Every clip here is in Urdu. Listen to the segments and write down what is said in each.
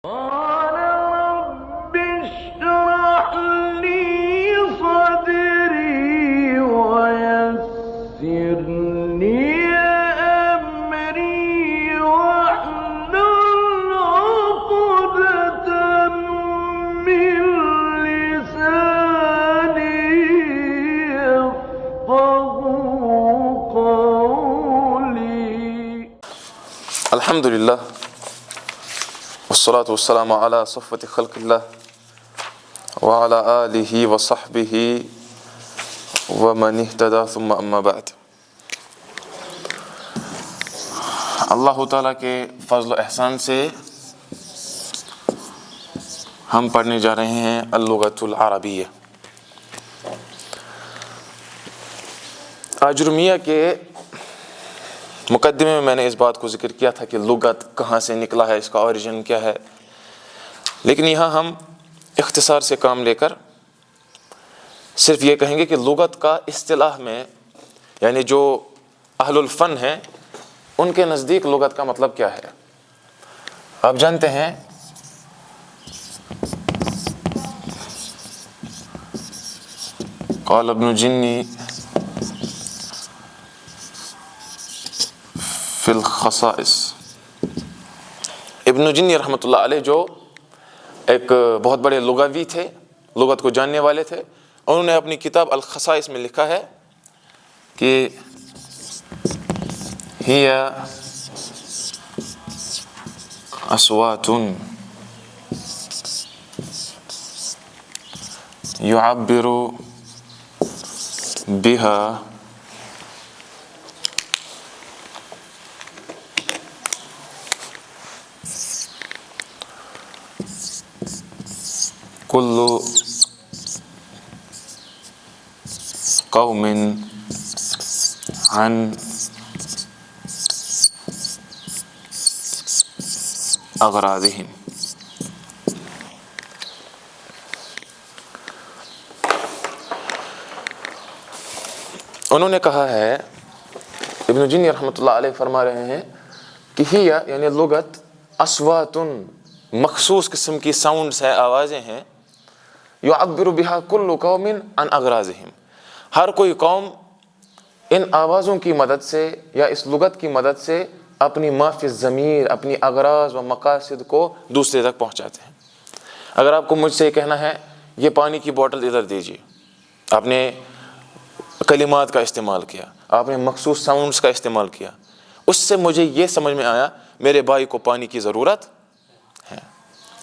قال رب اشرح لي صدري ويسر لي أمري واحلل عقدة من لساني يفقهوا قولي. الحمد لله والصلاة والسلام على صفوة خلق الله وعلى آله وصحبه ومن اهتدى ثم أما بعد. اللہ تعالیٰ کے فضل و احسان سے ہم پڑھنے جا رہے ہیں اللغۃ العربیہ. آجرمیہ کے مقدمے میں نے اس بات کو ذکر کیا تھا کہ لغت کہاں سے نکلا ہے، اس کا اوریجن کیا ہے، لیکن یہاں ہم اختصار سے کام لے کر صرف یہ کہیں گے کہ لغت کا اصطلاح میں یعنی جو اہل الفن ہیں ان کے نزدیک لغت کا مطلب کیا ہے. آپ جانتے ہیں قال ابن جنی فی الخصائص. ابن جنی رحمۃ اللہ علیہ جو ایک بہت بڑے لغوی تھے، لغت کو جاننے والے تھے، انہوں نے اپنی کتاب الخصائص میں لکھا ہے کہ ہی اصوات یعبر بها کل قوم عن اغراضهم. انہوں نے کہا ہے، ابن جنی رحمۃ اللہ علیہ فرما رہے ہیں کہ ہی یعنی لغت اصوات مخصوص قسم کی ساؤنڈز ہیں، آوازیں ہیں، یعبر بها کل قوم عن اغراضهم. ہر کوئی قوم ان آوازوں کی مدد سے یا اس لغت کی مدد سے اپنی ما فی الضمیر، اپنی اغراض و مقاصد کو دوسرے تک پہنچاتے ہیں. اگر آپ کو مجھ سے یہ کہنا ہے یہ پانی کی بوٹل ادھر دیجیے، آپ نے کلمات کا استعمال کیا، آپ نے مخصوص ساؤنڈز کا استعمال کیا، اس سے مجھے یہ سمجھ میں آیا میرے بھائی کو پانی کی ضرورت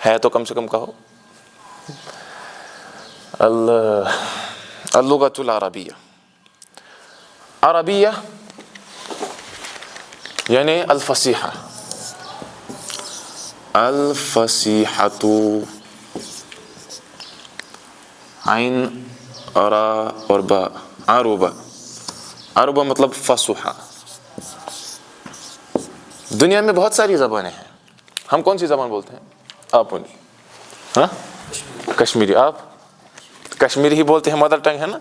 ہے تو کم سے کم کہو. اللغۃ العربیہ، عربیہ یعنی الفصیحہ، الفصیحۃ عین را اور با، عروبہ، عروبہ مطلب فصحہ. دنیا میں بہت ساری زبانیں ہیں. ہم کون سی زبان بولتے ہیں؟ آپ بولیے. ہاں کشمیری. آپ کشمیری ہی بولتے ہیں، مدر ٹنگ ہے نا.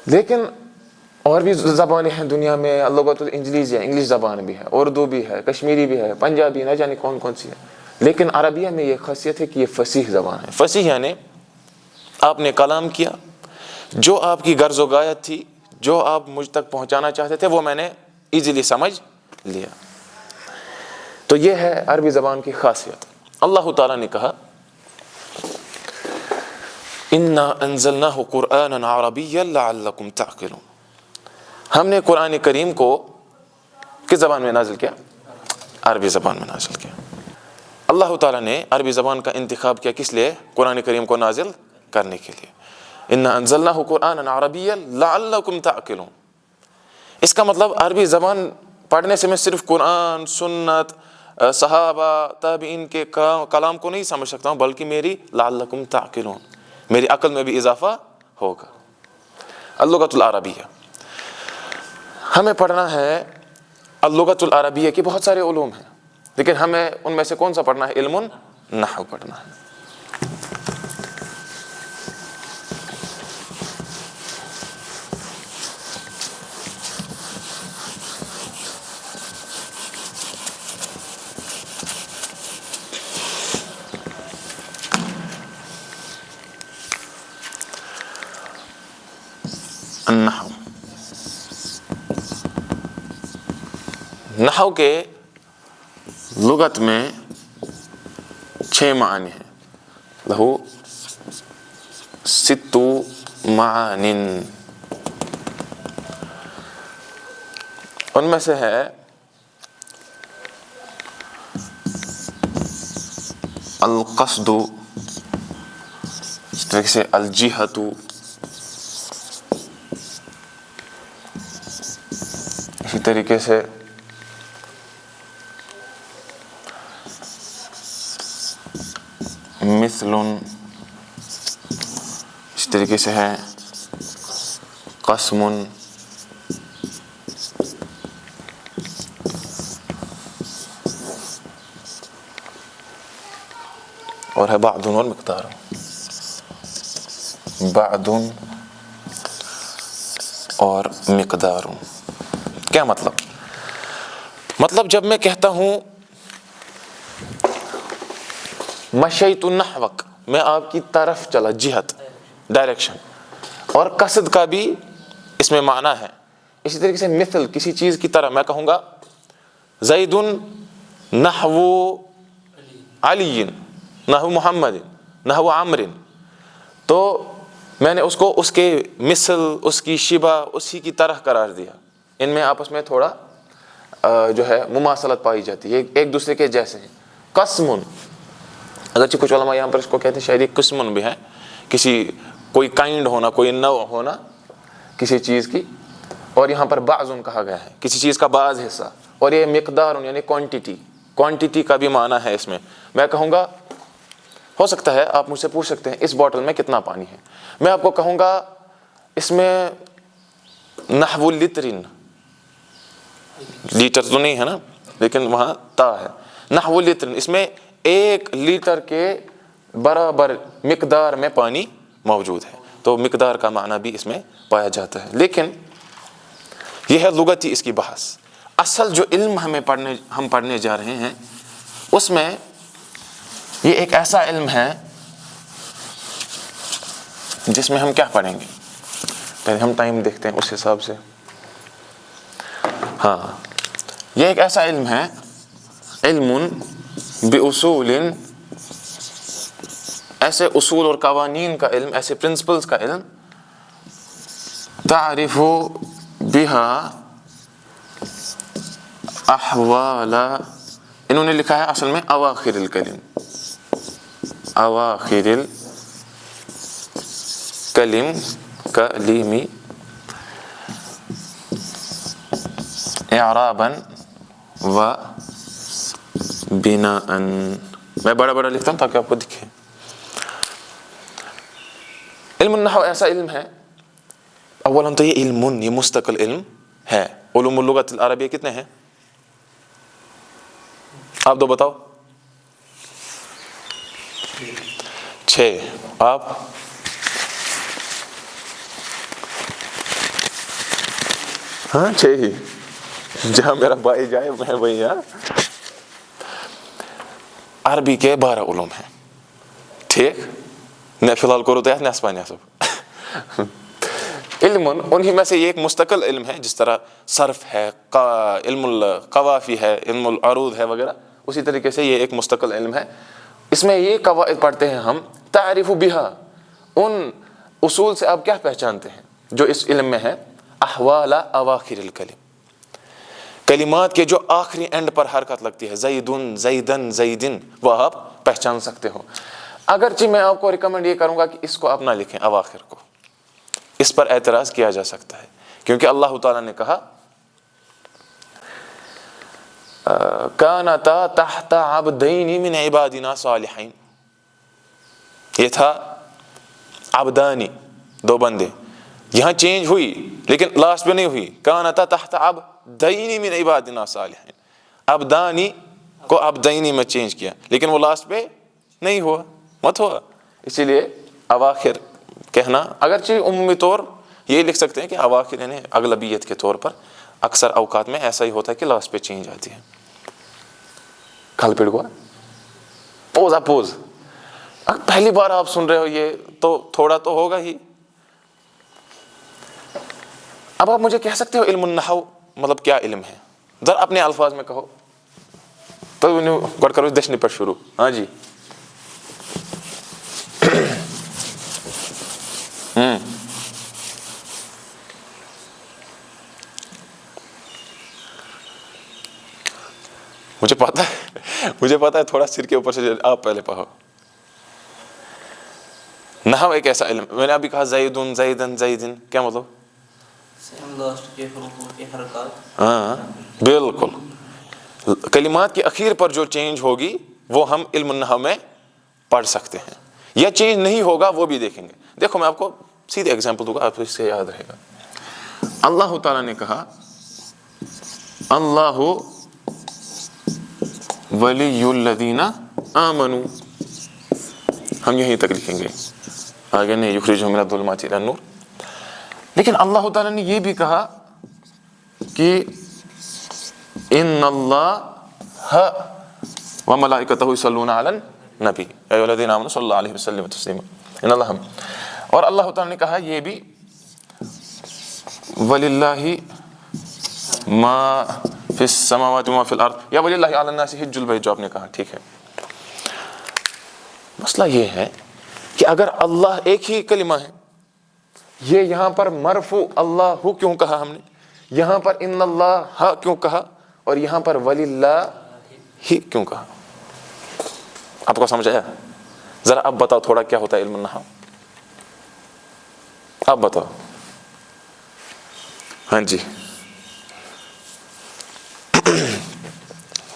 لیکن اور بھی زبانیں ہیں دنیا میں. لغت الانجلیزیہ، انگلش زبان بھی ہے، اردو بھی ہے، کشمیری بھی ہے، پنجابی، نہ جانے کون کون سی ہے. لیکن عربیہ میں یہ خاصیت ہے کہ یہ فصیح زبان ہے. فصیح یعنی آپ نے کلام کیا، جو آپ کی غرض و غایت تھی، جو آپ مجھ تک پہنچانا چاہتے تھے، وہ میں نے ایزیلی سمجھ لیا. تو یہ ہے عربی زبان کی خاصیت. اللہ تعالیٰ نے کہا اِنَّا أَنزَلْنَاهُ قُرْآنًا عَرَبِيًّا لَعَلَّكُمْ تَعْقِلُونَ. ہم نے قرآن کریم کو کس زبان میں نازل کیا؟ عربی زبان میں نازل کیا. اللہ تعالیٰ نے عربی زبان کا انتخاب کیا کس لیے؟ قرآن کریم کو نازل کرنے کے لیے. اِنَّا أَنزَلْنَاهُ قُرْآنًا عَرَبِيًّا لَعَلَّكُمْ تَعْقِلُونَ. اس کا مطلب عربی زبان پڑھنے سے میں صرف قرآن، سنت، صحابہ، تابعین کے کلام کو نہیں سمجھ سکتا ہوں، بلکہ میری لعلکم تعقلون، میری عقل میں بھی اضافہ ہوگا. اللغۃ العربیہ ہمیں پڑھنا ہے. اللغۃ العربیہ کے بہت سارے علوم ہیں، لیکن ہمیں ان میں سے کون سا پڑھنا ہے؟ علم النحو پڑھنا ہے. النحو، نحو کے لغت میں 6 معنی ہیں، لہو 6 معان، ان میں سے ہے القصد، اس طریقے سے الجہت، اسی طریقے سے مثل، اس طریقے سے ہے قسم، اور ہے بعض اور مقدار، بعض اور مقدار۔ کیا مطلب جب میں کہتا ہوں مشیت نحوک، میں آپ کی طرف چلا، جہت ڈائریکشن، اور قصد کا بھی اس میں معنی ہے۔ اسی طریقے سے مثل، کسی چیز کی طرح، میں کہوں گا زید نحو علی، نحو محمد، نحو عمر، تو میں نے اس کو اس کے مثل، اس کی شبہ، اسی کی طرح قرار دیا۔ ان میں آپس میں تھوڑا جو ہے مماثلت پائی جاتی ہے، ایک دوسرے کے جیسے ہیں۔ قسم، اگرچہ کچھ علماء یہاں پر اس کو کہتے ہیں شاید ایک قسم بھی ہے، کسی کوئی کائنڈ ہونا، کوئی نوع ہونا کسی چیز کی، اور یہاں پر بعض کہا گیا ہے، کسی چیز کا بعض حصہ، اور یہ مقدار یعنی کوانٹیٹی کا بھی معنی ہے اس میں کہوں گا، ہو سکتا ہے آپ مجھ سے پوچھ سکتے ہیں اس بوتل میں کتنا پانی ہے، میں آپ کو کہوں گا اس میں نحو لترن، لیٹر تو نہیں ہے نا، لیکن وہاں تا ہے، نحو لترن، اس میں 1 لیٹر کے برابر مقدار میں پانی موجود ہے، تو مقدار کا معنی بھی اس میں پایا جاتا ہے۔ لیکن یہ ہے لغتی اس کی بحث۔ اصل جو علم ہم پڑھنے جا رہے ہیں، اس میں یہ ایک ایسا علم ہے جس میں ہم کیا پڑھیں گے، پہلے ہم ٹائم دیکھتے ہیں اس حساب سے۔ ہاں، یہ ایک ایسا علم ہے، علم باصول، ایسے اصول اور قوانین کا علم، ایسے پرنسپلز کا علم، تعرف بها احوال، انہوں نے لکھا ہے اصل میں اواخر الکلم، اواخر الکلم، کلیمی، اعرابا و بناء، میں بڑا لکھتا ہوں تاکہ آپ کو دکھے۔ علم النحو ایسا علم ہے، اولا تو یہ علم، یہ مستقل علم ہے۔ علوم اللغت العربیہ کتنے ہیں؟ آپ دو بتاؤ۔ 6، آپ؟ ہاں 6 ہی، جہاں میرا بھائی جائے میں وہی۔ ہاں، عربی کے 12 علوم ہیں، ٹھیک؟ میں فی الحال کرو تو نصفہ نصف علم، انہی میں سے یہ ایک مستقل علم ہے، جس طرح صرف ہے، علم القوافی ہے، علم العروض ہے وغیرہ، اسی طریقے سے یہ ایک مستقل علم ہے۔ اس میں یہ قواعد پڑھتے ہیں ہم، تعریف بها، ان اصول سے آپ کیا پہچانتے ہیں جو اس علم میں ہے، احوال اواخر الکلم، کلمات کے جو آخری اینڈ پر حرکت لگتی ہے، زیدن، زیدن، زیدن، وہ آپ پہچان سکتے ہو۔ اگرچہ میں آپ کو ریکمنڈ یہ کروں گا کہ اس کو آپ نہ لکھیں، اواخر کو، اس پر اعتراض کیا جا سکتا ہے، کیونکہ اللہ تعالیٰ نے کہا کانتا تحت عبدین من عبادنا صالحین، یہ تھا عبدانی، 2 بندے، یہاں چینج ہوئی لیکن لاسٹ پہ نہیں ہوئی، کانتا تحت عبدین من عبادنا صالحین، عبدانی کو عبدینی میں چینج کیا، لیکن وہ لاسٹ پہ نہیں ہوا، مت ہوا، اسی لیے اواخر کہنا، اگرچہ عمومی طور یہ لکھ سکتے ہیں کہ اواخر یعنی اغلبیت کے طور پر اکثر اوقات میں ایسا ہی ہوتا ہے کہ لاسٹ پہ چینج آتی ہے۔ کھل پیڑ کو پوز، پہلی بار آپ سن رہے ہو یہ تو تھوڑا تو ہوگا ہی۔ اب آپ مجھے کہہ سکتے ہو علم النحو مطلب کیا علم ہے؟ ذرا اپنے الفاظ میں کہو تو گوڑ کرو دشنی پر شروع. ہاں جی مجھے پتا ہے تھوڑا سر کے اوپر سے آپ پہلے پڑھو. نحو ایک ایسا علم, میں نے ابھی کہا زیدن زیدن زیدن, کیا مطلب؟ ہاں بالکل, کلمات کے اخیر پر جو چینج ہوگی وہ ہم علم النحو میں پڑھ سکتے ہیں, یا چینج نہیں ہوگا وہ بھی دیکھیں گے. دیکھو میں آپ کو سیدھے ایگزامپل دوں گا, آپ اس سے یاد رہے گا. اللہ تعالیٰ نے کہا اللہ ولی الذین آمنوا, ہم یہیں تک لکھیں گے, آگے نہیں یخرجہم من الظلمات الی النور. لیکن اللہ تعالیٰ نے یہ بھی کہا کہ ان اللہ وملائکتہ یصلون علی النبی یا ایھا الذین آمنوا صلی اللہ علیہ وسلم تسلیما, ان اللہ. اور اللہ تعالیٰ نے کہا یہ بھی وللہ ما فی السماوات وما فی الارض, یا وللہ علی الناس حج البیت جو آپ نے کہا. ٹھیک ہے, مسئلہ یہ ہے کہ اگر اللہ ایک ہی کلمہ ہے, یہ یہاں پر مرفوع اللہ کیوں کہا ہم نے, یہاں پر ان اللہ کیوں کہا, اور یہاں پر وللہ ہی کیوں کہا؟ آپ کو سمجھ آیا؟ ذرا اب بتاؤ تھوڑا کیا ہوتا ہے علم النحو, آپ بتاؤ. ہاں جی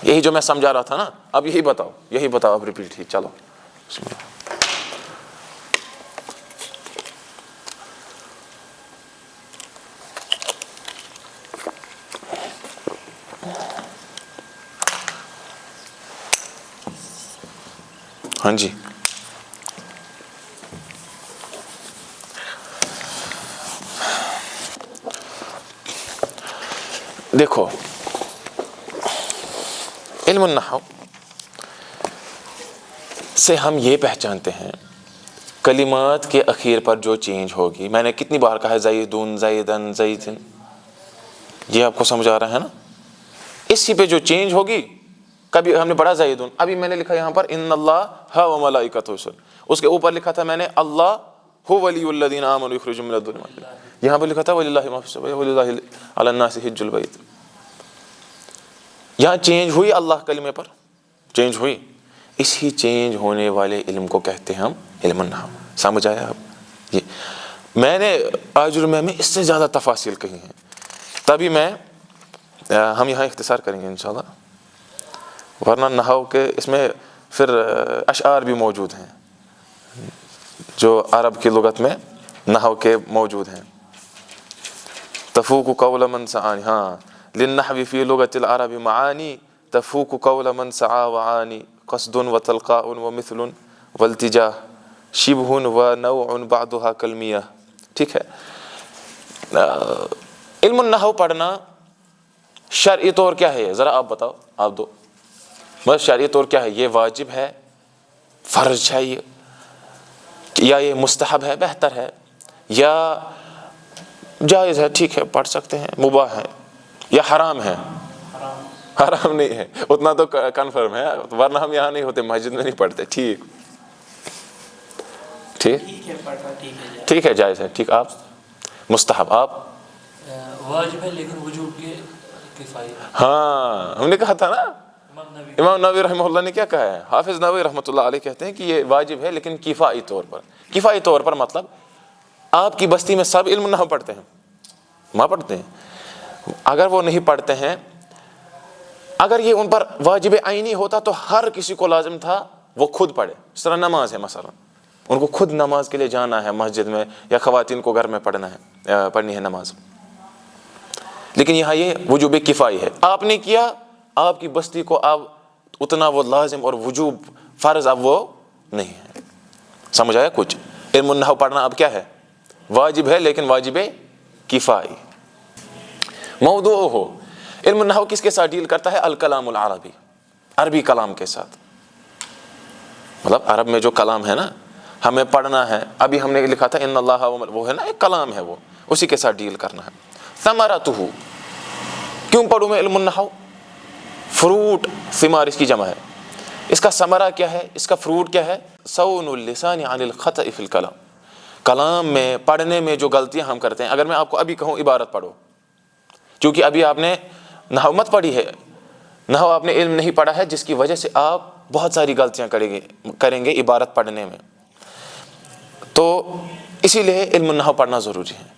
یہی جو میں سمجھا رہا تھا نا, اب یہی بتاؤ اب ریپیٹ ہی. چلو بسم اللہ. ہاں جی دیکھو علم النحو سے ہم یہ پہچانتے ہیں کلمات کے اخیر پر جو چینج ہوگی. میں نے کتنی بار کہا ہے زیدون زیدن زیدن, یہ آپ کو سمجھ آ رہا ہے نا؟ اسی پہ جو چینج ہوگی, کبھی ہم نے پڑھا زیدون, ابھی میں نے لکھا یہاں پر ان اللہ و ملائکتہ, اس کے اوپر لکھا تھا میں نے اللہ هو ولی الذین آمنوا یخرجہم من الظلمات, یہاں پہ لکھا تھا وللہ ما فی السماوات وللہ علی الناس حج البیت. یہاں چینج ہوئی, اللہ کلمے پر چینج ہوئی, اسی چینج ہونے والے علم کو کہتے ہیں ہم علم النحو. سمجھ آیا اب؟ یہ میں نے آجرمہ میں اس سے زیادہ تفاصیل کہی ہیں, تبھی ہم یہاں اختصار کریں گے انشاءاللہ, ورنہ نحو کے اس میں پھر اشعار بھی موجود ہیں جو عرب کی لغت میں نحو کے موجود ہیں. تفوق قول من سعانی, ہاں للنحو فی لغت العرب معانی تفوق قول من سعا وعانی قصد وتلقاء ومثل والتجاہ شبہ ونوع بعضها کالمیہ. ٹھیک ہے, علم النحو پڑھنا شرعی طور کیا ہے, ذرا آپ بتاؤ, آپ دو بس شرعی طور کیا ہے؟ یہ واجب ہے, فرض ہے, یا یہ مستحب ہے, بہتر ہے, یا جائز ہے, ٹھیک ہے پڑھ سکتے ہیں, مباح ہے, یا حرام ہے؟ حرام نہیں ہے, اتنا تو کنفرم ہے, ورنہ ہم یہاں نہیں ہوتے, مسجد میں نہیں پڑھتے. ٹھیک ٹھیک ہے, جائز ہے. ٹھیک, آپ مستحب, آپ واجب ہے لیکن وجوب کے کفایہ. ہاں ہم نے کہا تھا نا, امام نووی رحمہ اللہ نے کیا کہا ہے, حافظ نووی رحمۃ اللہ علیہ کہتے ہیں کہ یہ واجب ہے لیکن کفائی طور پر. کفائی طور پر مطلب آپ کی بستی میں سب علم نحو پڑھتے ہیں, ماں پڑھتے ہیں, اگر وہ نہیں پڑھتے ہیں, اگر یہ ان پر واجب عینی ہوتا تو ہر کسی کو لازم تھا وہ خود پڑھے. اس طرح نماز ہے مثلا, ان کو خود نماز کے لیے جانا ہے مسجد میں, یا خواتین کو گھر میں پڑھنی ہے نماز. لیکن یہاں یہ وجوب کفائی ہے, آپ نے کیا, آپ کی بستی کو اب اتنا وہ لازم اور وجوب فرض اب وہ نہیں ہے. سمجھ آیا کچھ؟ علم النحو پڑھنا اب کیا ہے, واجب ہے لیکن واجب کفائی. موضوع ہو, علم النحو کس کے ساتھ ڈیل کرتا ہے؟ الکلام العربی, عربی کلام کے ساتھ. مطلب عرب میں جو کلام ہے نا ہمیں پڑھنا ہے, ابھی ہم نے لکھا تھا ان اللہ, وہ ہے نا ایک کلام ہے, وہ اسی کے ساتھ ڈیل کرنا ہے. ثمرتہ، کیوں پڑھوں میں علم النحو؟ فروٹ، ثمار اس کی جمع ہے، اس کا ثمرہ کیا ہے، اس کا فروٹ کیا ہے؟ صون اللسان عن الخطأ فی الکلام، کلام میں پڑھنے میں جو غلطیاں ہم کرتے ہیں. اگر میں آپ کو ابھی کہوں عبارت پڑھو، چونکہ ابھی آپ نے نحو مت پڑھی ہے، نحو آپ نے علم نہیں پڑھا ہے، جس کی وجہ سے آپ بہت ساری غلطیاں کریں گے عبارت پڑھنے میں. تو اسی لیے علم النحو پڑھنا ضروری ہے.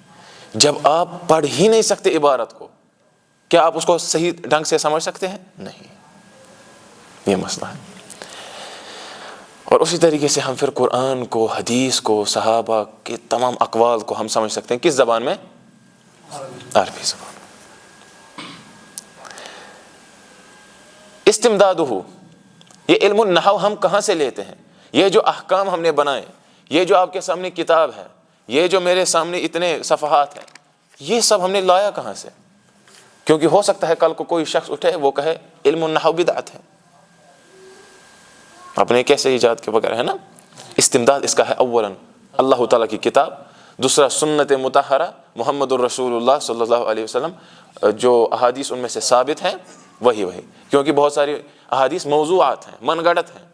جب آپ پڑھ ہی نہیں سکتے عبارت کو، کیا آپ اس کو صحیح ڈھنگ سے سمجھ سکتے ہیں؟ نہیں، یہ مسئلہ ہے. اور اسی طریقے سے ہم پھر قرآن کو، حدیث کو، صحابہ کے تمام اقوال کو ہم سمجھ سکتے ہیں کس زبان میں؟ عربی زبان. استمدادہ، یہ علم النحو ہم کہاں سے لیتے ہیں؟ یہ جو احکام ہم نے بنائے، یہ جو آپ کے سامنے کتاب ہے، یہ جو میرے سامنے اتنے صفحات ہیں، یہ سب ہم نے لایا کہاں سے؟ کیونکہ ہو سکتا ہے کل کو کوئی شخص اٹھے وہ کہے علم النحو بدعت ہے، اپنے کیسے ایجاد کے بغیر، ہے نا. استمداد اس کا ہے اولا اللہ تعالیٰ کی کتاب، دوسرا سنت مطہرہ محمد الرسول اللہ صلی اللہ علیہ وسلم، جو احادیث ان میں سے ثابت ہیں وہی، کیونکہ بہت ساری احادیث موضوعات ہیں، من گھڑت ہیں،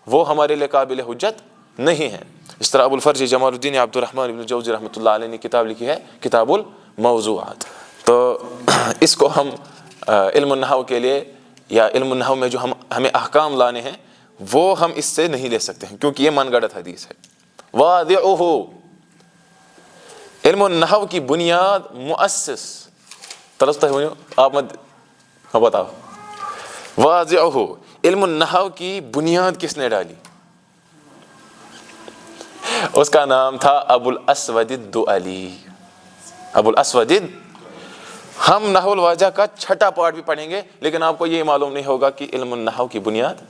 وہ ہمارے لیے قابل حجت نہیں ہیں. اس طرح ابو الفرج جمال الدین عبد الرحمن بن جوزی رحمۃ اللہ علیہ نے کتاب لکھی ہے کتاب الموضوعات. تو اس کو ہم علم النحو کے لیے، یا علم النحو میں جو ہمیں احکام لانے ہیں وہ ہم اس سے نہیں لے سکتے ہیں، کیونکہ یہ من گھڑت حدیث ہے. واضعہ، علم النحو کی بنیاد، مؤسس، درست ہے آپ مت بتاؤ، واضعہ، علم النحو کی بنیاد کس نے ڈالی؟ اس کا نام تھا ابو الاسود الدؤلی. ابو الاسود، ہم نحو الواضح کا چھٹا پارٹ بھی پڑھیں گے، لیکن آپ کو یہ معلوم نہیں ہوگا کہ علم النحو کی بنیاد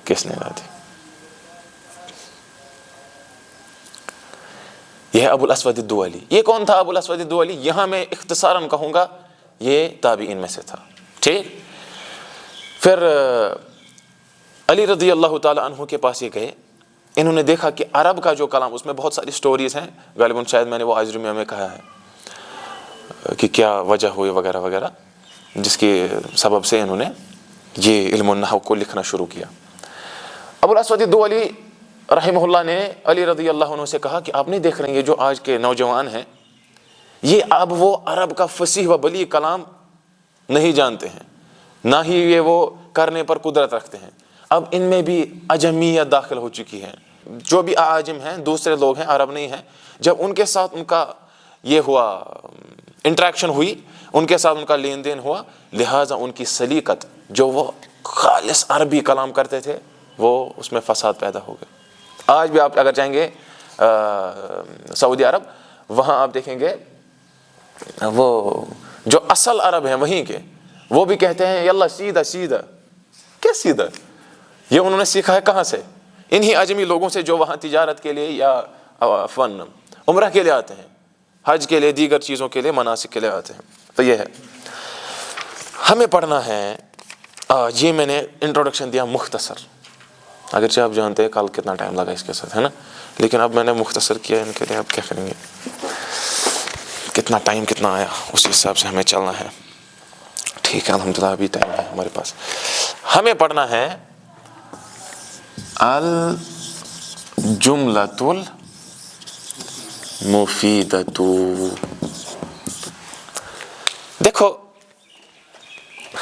کس نے ڈالی. یہ ہے ابو الاسود الدؤلی. یہ کون تھا ابو الاسود الدؤلی؟ یہاں میں اختصاراً کہوں گا یہ تابعین میں سے تھا. ٹھیک. پھر علی رضی اللہ تعالی عنہ کے پاس یہ گئے، انہوں نے دیکھا کہ عرب کا جو کلام، اس میں بہت ساری سٹوریز ہیں، غالباً شاید میں نے وہ آج میں کہا ہے کہ کیا وجہ ہوئی وغیرہ وغیرہ، جس کے سبب سے انہوں نے یہ علم النحو کو لکھنا شروع کیا. ابو الاسود الدؤلی رحمہ اللہ نے علی رضی اللہ عنہ سے کہا کہ آپ نہیں دیکھ رہے ہیں یہ جو آج کے نوجوان ہیں، یہ اب وہ عرب کا فصیح و بلیغ کلام نہیں جانتے ہیں، نہ ہی یہ وہ کرنے پر قدرت رکھتے ہیں. اب ان میں بھی عجمیت داخل ہو چکی ہے. جو بھی اعاجم ہیں، دوسرے لوگ ہیں، عرب نہیں ہیں، جب ان کے ساتھ ان کا یہ ہوا، انٹریکشن ہوئی، ان کے ساتھ ان کا لین دین ہوا، لہٰذا ان کی سلیقت، جو وہ خالص عربی کلام کرتے تھے، وہ اس میں فساد پیدا ہو گئے. آج بھی آپ اگر جائیں گے سعودی عرب، وہاں آپ دیکھیں گے وہ جو اصل عرب ہیں وہیں کے، وہ بھی کہتے ہیں یلا سیدھا سیدھا. کیا سیدھا؟ یہ انہوں نے سیکھا ہے کہاں سے؟ انہی اجمی لوگوں سے جو وہاں تجارت کے لیے یا فن عمرہ کے لیے آتے ہیں، حج کے لیے، دیگر چیزوں کے لیے، مناسک کے لیے آتے ہیں. تو یہ ہے ہمیں پڑھنا ہے. یہ میں نے انٹروڈکشن دیا مختصر، اگرچہ آپ جانتے ہیں کل کتنا ٹائم لگا اس کے ساتھ، ہے نا، لیکن اب میں نے مختصر کیا ان کے لیے. اب کیا کریں گے، کتنا ٹائم کتنا آیا اسی حساب سے ہمیں چلنا ہے. ٹھیک ہے، الحمدللہ ابھی ٹائم ہے ہمارے پاس. ہمیں پڑھنا ہے الجملۃ المفیدۃ. دیکھو،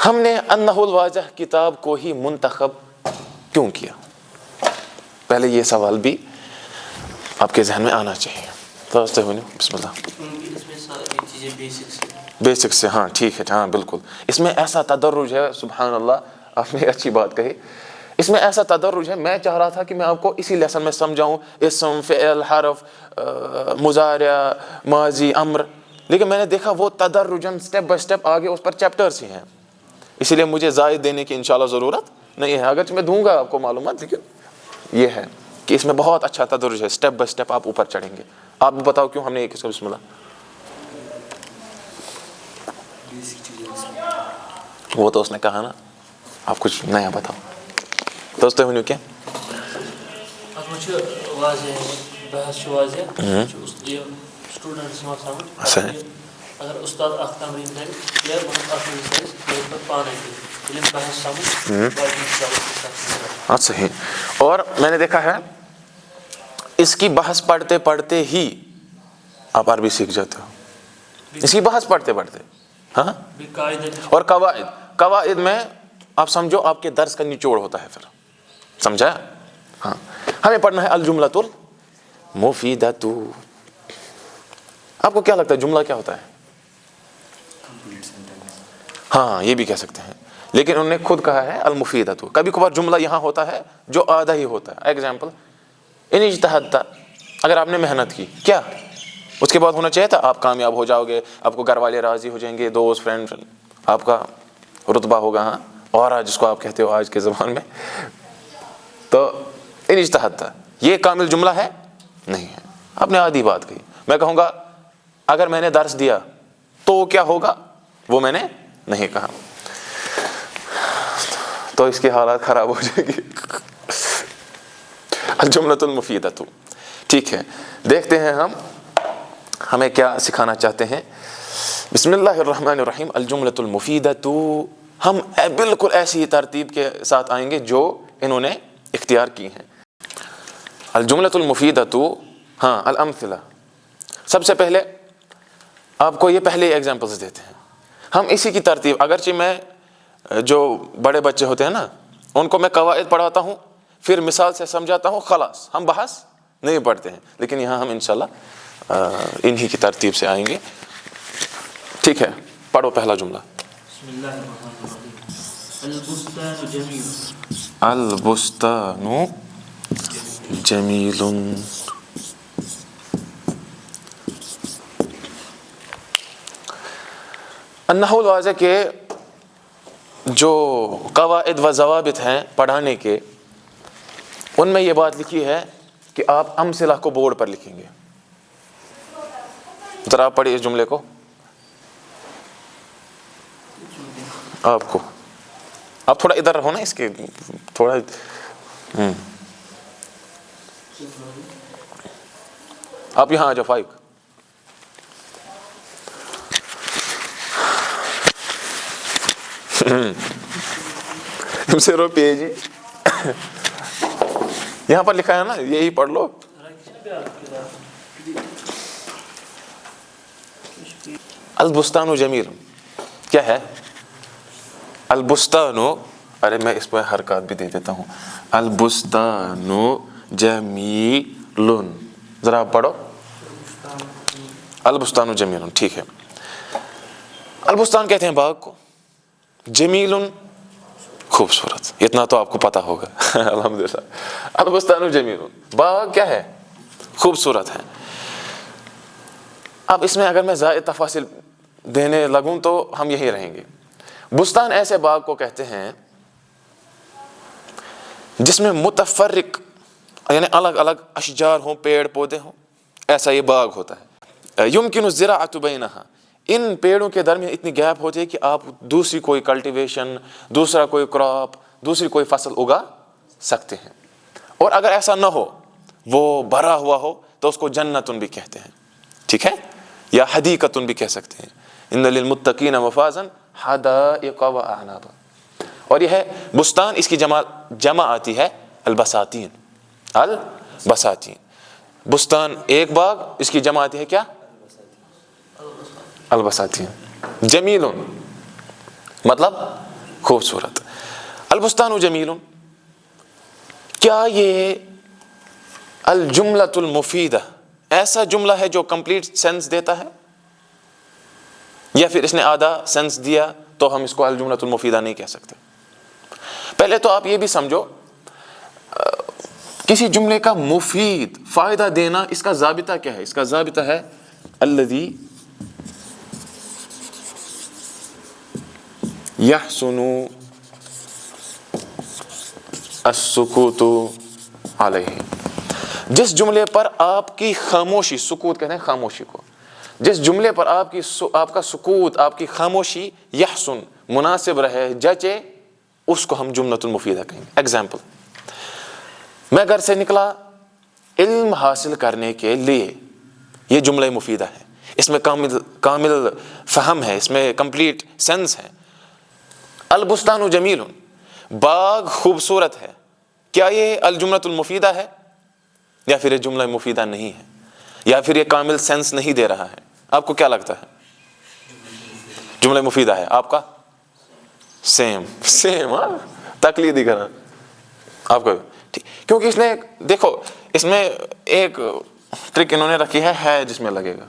ہم نے النحو الواضح کتاب کو ہی منتخب کیوں کیا؟ پہلے یہ سوال بھی آپ کے ذہن میں آنا چاہیے. بسم اللہ. اس میں ساری چیزیں بیسک سے، ہاں ٹھیک ہے، ہاں بالکل. اس میں ایسا تدرج ہے، سبحان اللہ، آپ نے اچھی بات کہی. اس میں ایسا تدرج ہے، میں چاہ رہا تھا کہ میں آپ کو اسی لیسن میں سمجھاؤں، اسم، فعل، حرف، مضارع، ماضی، امر، لیکن میں نے دیکھا وہ تدرجاً سٹیپ بائی سٹیپ آگے اس پر چیپٹرز ہی ہیں، اسی لیے مجھے زائد دینے کی انشاءاللہ ضرورت نہیں ہے. اگرچہ میں دوں گا آپ کو معلومات، لیکن یہ ہے کہ اس میں بہت اچھا تدرج ہے، سٹیپ بائی سٹیپ آپ اوپر چڑھیں گے. آپ بتاؤ کیوں ہم نے ایک اس کو بسم اللہ. وہ تو اس نے کہا نا، آپ کچھ نیا بتاؤ. دوستو ونیو کیا اتھ مجھ واضح بحث واضح یہ سٹوڈنٹس صحیح. اگر استاد اخ تمرین کرے یا مطلب اخ انسان یہ پانے کی علم بحث سمجھ ہاں صحیح. اور میں نے دیکھا ہے اس کی بحث پڑھتے پڑھتے ہی آپ عربی سیکھ جاتے ہو, اس کی بحث پڑھتے پڑھتے. ہاں, اور قواعد میں آپ سمجھو آپ کے درس کا نچوڑ ہوتا ہے پھر, سمجھا؟ ہاں, ہمیں پڑھنا ہے الجملۃ المفیدۃ. آپ کو کیا لگتا ہے جملہ کیا ہوتا ہے؟ ہاں یہ بھی کہہ سکتے ہیں, لیکن انہوں نے خود کہا ہے المفیدۃ. کبھی کبھار جملہ یہاں ہوتا ہے جو آدھا ہی ہوتا ہے. ایگزامپل, ان اجتہدت, اگر آپ نے محنت کی, کیا اس کے بعد ہونا چاہیے تھا آپ کامیاب ہو جاؤ گے, آپ کو گھر والے راضی ہو جائیں گے, دوست فرینڈ, آپ کا رتبہ ہوگا, ہاں, اور جس کو آپ کہتے ہو آج کے زبان میں. تو ان اجتہدت یہ کامل جملہ ہے نہیں ہے, آپ نے آدھی بات کہی. میں کہوں گا اگر میں نے درس دیا تو کیا ہوگا, وہ میں نے نہیں کہا, تو اس کی حالات خراب ہو جائے گی. الجملۃ المفیدۃ. ٹھیک ہے, دیکھتے ہیں ہمیں کیا سکھانا چاہتے ہیں. بسم اللہ الرحمن الرحیم. الجملۃ المفیدۃ, ہم بالکل ایسی ہی ترتیب کے ساتھ آئیں گے جو انہوں نے اختیار کی ہیں. الجملۃ المفیدۃ, ہاں, الامثلہ. سب سے پہلے آپ کو یہ پہلے ایگزامپلس دیتے ہیں. ہم اسی کی ترتیب, اگرچہ میں جو بڑے بچے ہوتے ہیں نا ان کو میں قواعد پڑھاتا ہوں, پھر مثال سے سمجھاتا ہوں, خلاص ہم بحث نہیں پڑھتے ہیں, لیکن یہاں ہم انشاءاللہ انہی کی ترتیب سے آئیں گے. ٹھیک ہے, پڑھو پہلا جملہ. بسم اللہ الرحمن الرحیم. البستان جمیل. البستان جمیل. النحو الواضح کے جو قواعد و ضوابط ہیں پڑھانے کے, ان میں یہ بات لکھی ہے کہ آپ امثلہ کو بورڈ پر لکھیں گے. ذرا آپ پڑھیے اس جملے کو. آپ تھوڑا ادھر رہو نا, اس کے تھوڑا آپ یہاں آ جاؤ. فائق, سے رو پی جی, یہاں پر لکھا ہے نا, یہی پڑھ لو. البستان جمیل کیا ہے؟ البستان, ارے میں اس پہ حرکات بھی دے دیتا ہوں. البستان جمیل, ذرا آپ پڑھو. البستان جمیل, ٹھیک ہے. البستان کہتے ہیں باغ کو, جمیل خوبصورت, اتنا تو آپ کو پتا ہوگا. الحمدللہ. البستان جمیل, باغ کیا ہے؟ خوبصورت ہے. اب اس میں اگر میں زائد تفاصل دینے لگوں تو ہم یہی رہیں گے. بستان ایسے باغ کو کہتے ہیں جس میں متفرق یعنی الگ الگ اشجار ہوں, پیڑ پودے ہوں, ایسا یہ باغ ہوتا ہے. یمکن الزراعۃ بینہا, ان پیڑوں کے درمیان اتنی گیپ ہوتی ہے کہ آپ دوسری کوئی کلٹیویشن, دوسرا کوئی کراپ, دوسری کوئی فصل اگا سکتے ہیں. اور اگر ایسا نہ ہو, وہ بھرا ہوا ہو, تو اس کو جنتن بھی کہتے ہیں. ٹھیک ہے, یا حدیقتن بھی کہہ سکتے ہیں. ان للمتقین مفازا حدائق واعنابا. اور یہ ہے بستان, اس کی جمع آتی ہے البساتین. البساتین, بستان ایک باغ, اس کی جمع آتی ہے کیا؟ البساتین. جمیل مطلب خوبصورت. البستان جمیل, کیا یہ الجملۃ المفیدہ ایسا جملہ ہے جو کمپلیٹ سینس دیتا ہے, یا پھر اس نے آدھا سینس دیا تو ہم اس کو الجملۃ المفیدہ نہیں کہہ سکتے؟ پہلے تو آپ یہ بھی سمجھو, کسی جملے کا مفید فائدہ دینا, اس کا ضابطہ کیا ہے؟ اس کا ضابطہ ہے الذی یحسن السکوت علیہ. جس جملے پر آپ کی خاموشی, سکوت کہتے ہیں خاموشی کو, جس جملے پر آپ کا سکوت, آپ کی خاموشی یحسن مناسب رہے, جچے, اس کو ہم جملۃ المفیدہ کہیں گے. ایگزامپل, میں گھر سے نکلا علم حاصل کرنے کے لیے, یہ جملہ مفیدہ ہے. اس میں کامل فہم ہے، اس میں کمپلیٹ سینس ہے۔ البستان جمیل، باغ خوبصورت ہے، کیا یہ الجملۃ المفیدہ ہے یا پھر یہ جملہ مفیدہ نہیں ہے، یا پھر یہ کامل سینس نہیں دے رہا ہے؟ آپ کو کیا لگتا ہے؟ جملہ مفیدہ ہے۔ آپ کا؟ سیم ہاں، تقلیدی کرنا آپ کو ٹھیک، کیونکہ اس نے دیکھو اس میں ایک ٹرک انہوں نے رکھی ہے جس میں لگے گا۔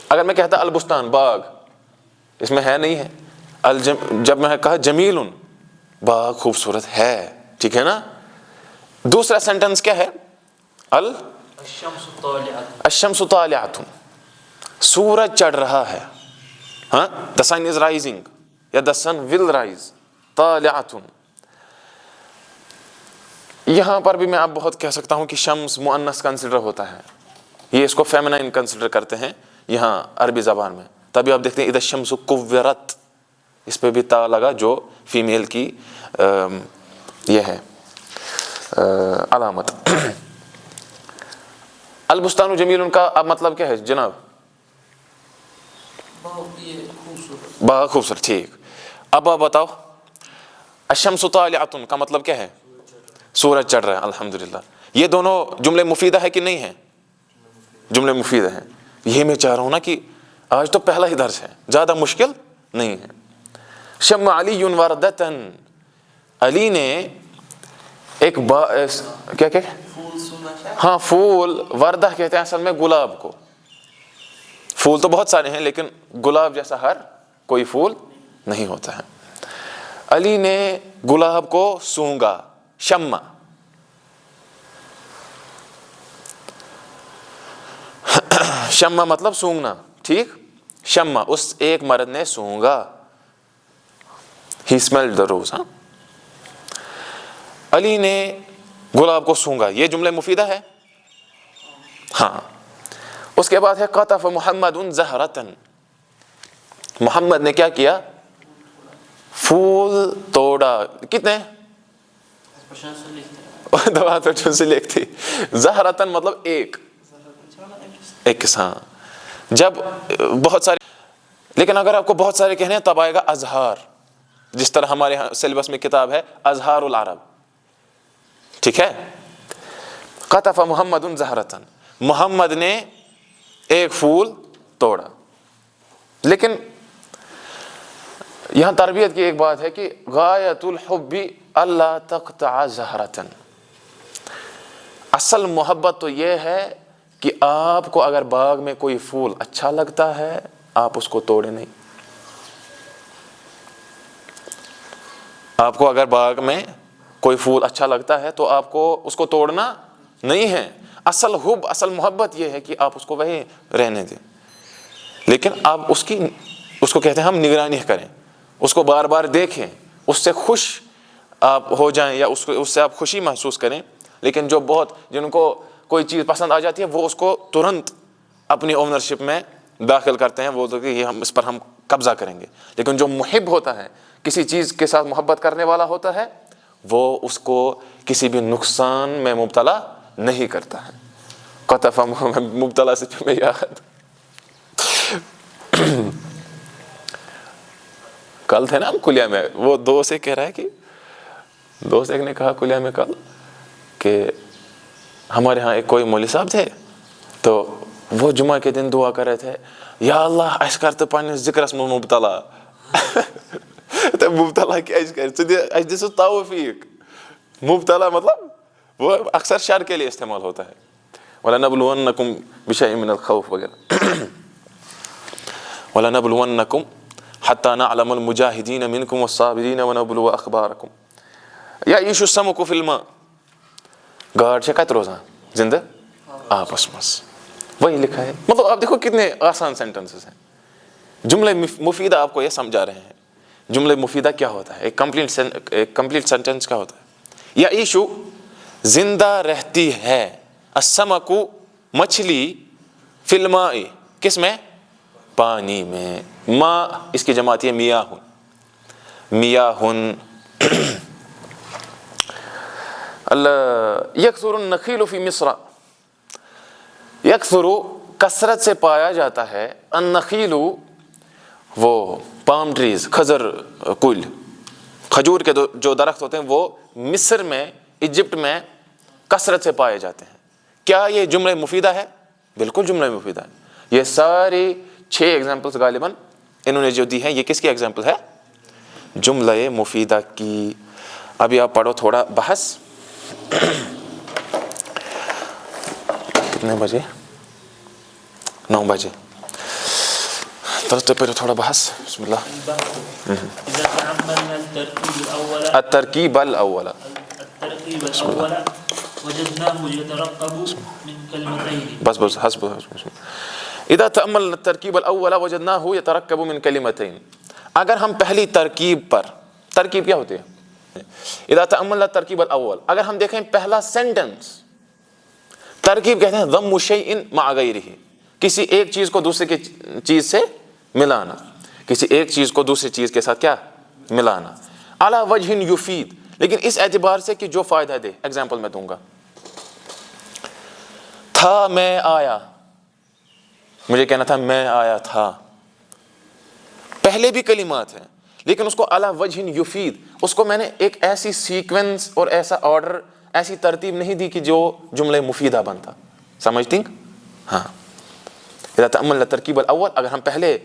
اگر میں کہتا البستان باغ، اس میں ہے نہیں ہے، جب میں کہا جمیل باغ خوبصورت ہے، ٹھیک ہے نا۔ دوسرا سینٹنس کیا ہے؟ الشمس طالعۃ، سورج چڑھ رہا ہے، ہاں، the sun is rising یا the sun will rise، طالعۃ۔ یہاں پر بھی میں اب بہت کہہ سکتا ہوں کہ شمس مؤنث کنسیڈر ہوتا ہے، یہ اس کو فیمنائن کنسیڈر کرتے ہیں یہاں عربی زبان میں، تبھی آپ دیکھتے ہیں اذا الشمس کورت، اس پہ بھی تا لگا جو فیمیل کی یہ ہے علامت۔ البستان جمیل کا اب مطلب کیا ہے جناب؟ باغ خوبصورت، ٹھیک۔ اب آپ بتاؤ الشمس طالعۃ کا مطلب کیا ہے؟ سورج چڑھ رہا ہے، الحمدللہ۔ یہ دونوں جملے مفیدہ ہے کہ نہیں ہیں؟ جملے مفیدہ ہیں۔ یہ میں چاہ رہا ہوں نا کہ آج تو پہلا ہی درس ہے، زیادہ مشکل نہیں ہے۔ شم علی وردۃ، علی نے ایک کیا ہاں پھول، وردہ کہتے ہیں اصل میں گلاب کو۔ پھول تو بہت سارے ہیں لیکن گلاب جیسا ہر کوئی پھول نہیں ہوتا ہے۔ علی نے گلاب کو سونگا، شمع۔ شمع مطلب سونگنا، ٹھیک۔ شمع، اس ایک مرد نے سونگا، he smelled the rose۔ علی نے گلاب کو سونگا، یہ جملہ مفیدہ ہے، ہاں۔ اس کے بعد ہے قطف محمد زہرۃ، محمد نے کیا کیا؟ پھول توڑا۔ کتنے؟ دبا تو سے لکھتی، زہرۃ مطلب ایک ہاں، جب بہت سارے، لیکن اگر آپ کو بہت سارے کہنے ہیں تب آئے گا ازہار، جس طرح ہمارے یہاں سلیبس میں کتاب ہے ازہار العرب، ٹھیک ہے۔ قطف محمد زہرۃ، محمد نے ایک پھول توڑا۔ لیکن یہاں تربیت کی ایک بات ہے کہ غایت الحب اللہ تقطع زہرۃ، اصل محبت تو یہ ہے کہ آپ کو اگر باغ میں کوئی پھول اچھا لگتا ہے آپ اس کو توڑے نہیں۔ آپ کو اگر باغ میں کوئی پھول اچھا لگتا ہے تو آپ کو اس کو توڑنا نہیں ہے۔ اصل حب، اصل محبت یہ ہے کہ آپ اس کو وہی رہنے دیں، لیکن آپ اس کو کہتے ہیں ہم نگرانی کریں، اس کو بار بار دیکھیں، اس سے خوش آپ ہو جائیں یا اس سے آپ خوشی محسوس کریں۔ لیکن جو بہت جن کو کوئی چیز پسند آ جاتی ہے وہ اس کو ترنت اپنی اونرشپ میں داخل کرتے ہیں، وہ تو کہ ہم اس پر ہم قبضہ کریں گے۔ لیکن جو محب ہوتا ہے، کسی چیز کے ساتھ محبت کرنے والا ہوتا ہے، وہ اس کو کسی بھی نقصان میں مبتلا نہیں کرتا ہے۔ قطف مبتلا سے میں یاد کل تھے نا ہم کلیہ میں، وہ دوست ایک کہہ رہا ہے کہ دوست ایک نے کہا کلیہ میں کل کہ ہمارے ہاں ایک کوئی مولوی صاحب تھے تو وہ جمعہ کے دن دعا کر رہے تھے، یا اللہ اس کرتے پننس ذکرس میں مبتلا تو مبتلا کیا اس دس توفیق۔ مبتلا مطلب وہ اکثر شر کے لیے استعمال ہوتا ہے، وَلَنَبْلُوَنَّكُمْ بِشَيْءٍ مِّنَ الْخَوْفِ وغیرہ، وَلَنَبْلُوَنَّكُمْ حَتَّى نَعْلَمَ الْمُجَاهِدِينَ مِنْكُمْ وَالصَّابِرِينَ وَنَبْلُوَ أَخْبَارَكُمْ۔ يَعِيشُ السَّمَكُ فِي الْمَاءِ، گاڈ چھے کت روزان زندہ آپس مس، وہی لکھا ہے۔ مطلب آپ دیکھو کتنے آسان سینٹنسز ہیں۔ جملے مفیدہ آپ کو یہ سمجھا رہے ہیں، جملے مفیدہ کیا ہوتا ہے، ایک کمپلیٹ سینٹنس کیا ہوتا ہے۔ یعیشو زندہ رہتی ہے، السمکو مچھلی، فی الماء کس میں؟ پانی میں۔ ماء اس کی جمع آتی ہے میاہن، میاہن۔ یکثر النخیل فی مصر، یکثر کثرت سے پایا جاتا ہے، النخیل وہ پام ٹریز، کھجور کے جو درخت ہوتے ہیں وہ مصر میں، ایجپٹ میں کثرت سے پائے جاتے ہیں۔ کیا یہ جملہ مفیدہ ہے؟ بالکل جملہ مفیدہ ہے۔ یہ ساری 6 ایگزامپلس غالباً انہوں نے جو دی ہیں، یہ کس کی ایگزامپل ہے؟ جملہ مفیدہ کی۔ ابھی آپ پڑھو تھوڑا بحث۔ کتنے بجے؟ 9 بجے۔ ترتیب پہ تھوڑا بحث۔ بسم اللہ۔ إذا تأملنا الترکیب الاول وجدناه يترقب من كلمتين. بس حسب اذا تأملنا الترکیب الاول وجدناه يترکب من کلمتين۔ اگر ہم پہلی ترکیب پر، ترکیب کیا ہوتی ہے؟ اذا تأملنا الترکیب الاول، اگر ہم دیکھیں پہلا سینٹنس، ترکیب کہتے ہیں ضم شیء مع غیرہ، کسی ایک چیز کو دوسرے کی چیز سے ملانا، کسی ایک چیز کو دوسری چیز کے ساتھ کیا ملانا، علی وجہ یفید، لیکن اس اعتبار سے کہ جو فائدہ دے۔ ایگزامپل میں دوں گا، تھا میں آیا، مجھے کہنا تھا میں آیا تھا، پہلے بھی کلمات ہیں لیکن اس کو علی وجہ یفید، اس کو میں نے ایک ایسی سیکوینس اور ایسا آرڈر، ایسی ترتیب نہیں دی کہ جو جملہ مفیدہ بنتا۔ سمجھتی؟ ہاں۔ اذا تأملنا الترکیب الاول، اگر ہم پہلے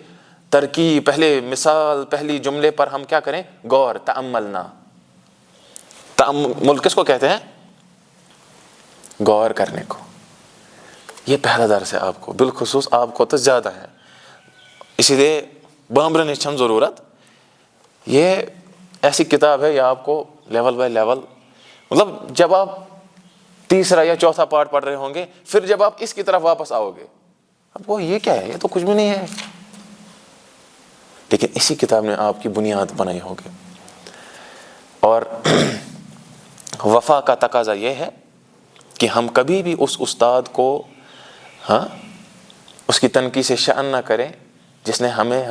ترکیب، پہلے مثال، پہلی جملے پر ہم کیا کریں؟ غور، تأملنا۔ تأمل کس کو کہتے ہیں؟ غور کرنے کو۔ یہ پہلا درس ہے آپ کو، بالخصوص آپ کو تو زیادہ ہے، اسی لیے بامبرن چھم ضرورت۔ یہ ایسی کتاب ہے، یہ آپ کو لیول بائی لیول، مطلب جب آپ تیسرا یا چوتھا پارٹ پڑھ رہے ہوں گے، پھر جب آپ اس کی طرف واپس آؤ گے، اب وہ یہ کیا ہے، یہ تو کچھ بھی نہیں ہے، لیکن اسی کتاب نے آپ کی بنیاد بنائی ہوگی۔ اور وفا کا تقاضا یہ ہے کہ ہم کبھی بھی اس استاد کو اس کی تنقید سے شأن نہ کریں جس نے ہمیں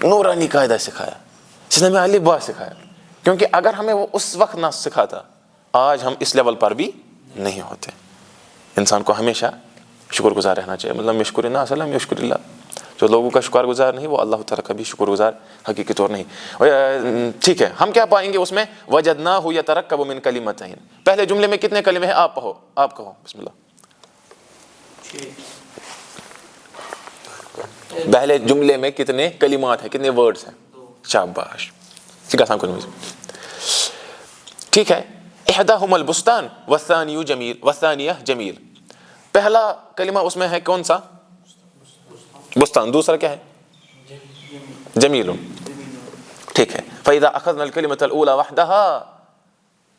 نورانی قاعدہ سکھایا، جس نے ہمیں الف با سکھایا، کیونکہ اگر ہمیں وہ اس وقت نہ سکھاتا، آج ہم اس لیول پر بھی نہیں ہوتے۔ انسان کو ہمیشہ شکر گزار رہنا چاہیے، مطلب یشکر الناس لم یشکر اللہ، جو لوگوں کا شکر گزار نہیں وہ اللہ تعالیٰ کا بھی شکر گزار حقیقی طور نہیں۔ ٹھیک ہے، ہم کیا پائیں گے اس میں؟ وجدناہ یترکب من کلمتین۔ پہلے جملے میں کتنے کلمے ہیں؟ آپ کہو بسم اللہ۔ پہلے جملے میں کتنے کلمات ہیں، کتنے ورڈز ہیں؟ شاباش، ٹھیک ہے۔ احداہما البستان والثانیہ جمیل، پہلا کلمہ اس میں ہے کون سا؟ بستان، دوسرا کیا ہے؟ جمیل، ٹھیک ہے۔ فَإِذَا أَخَذْنَا الْكَلِمَةَ الْأُولَى وَحْدَهَا،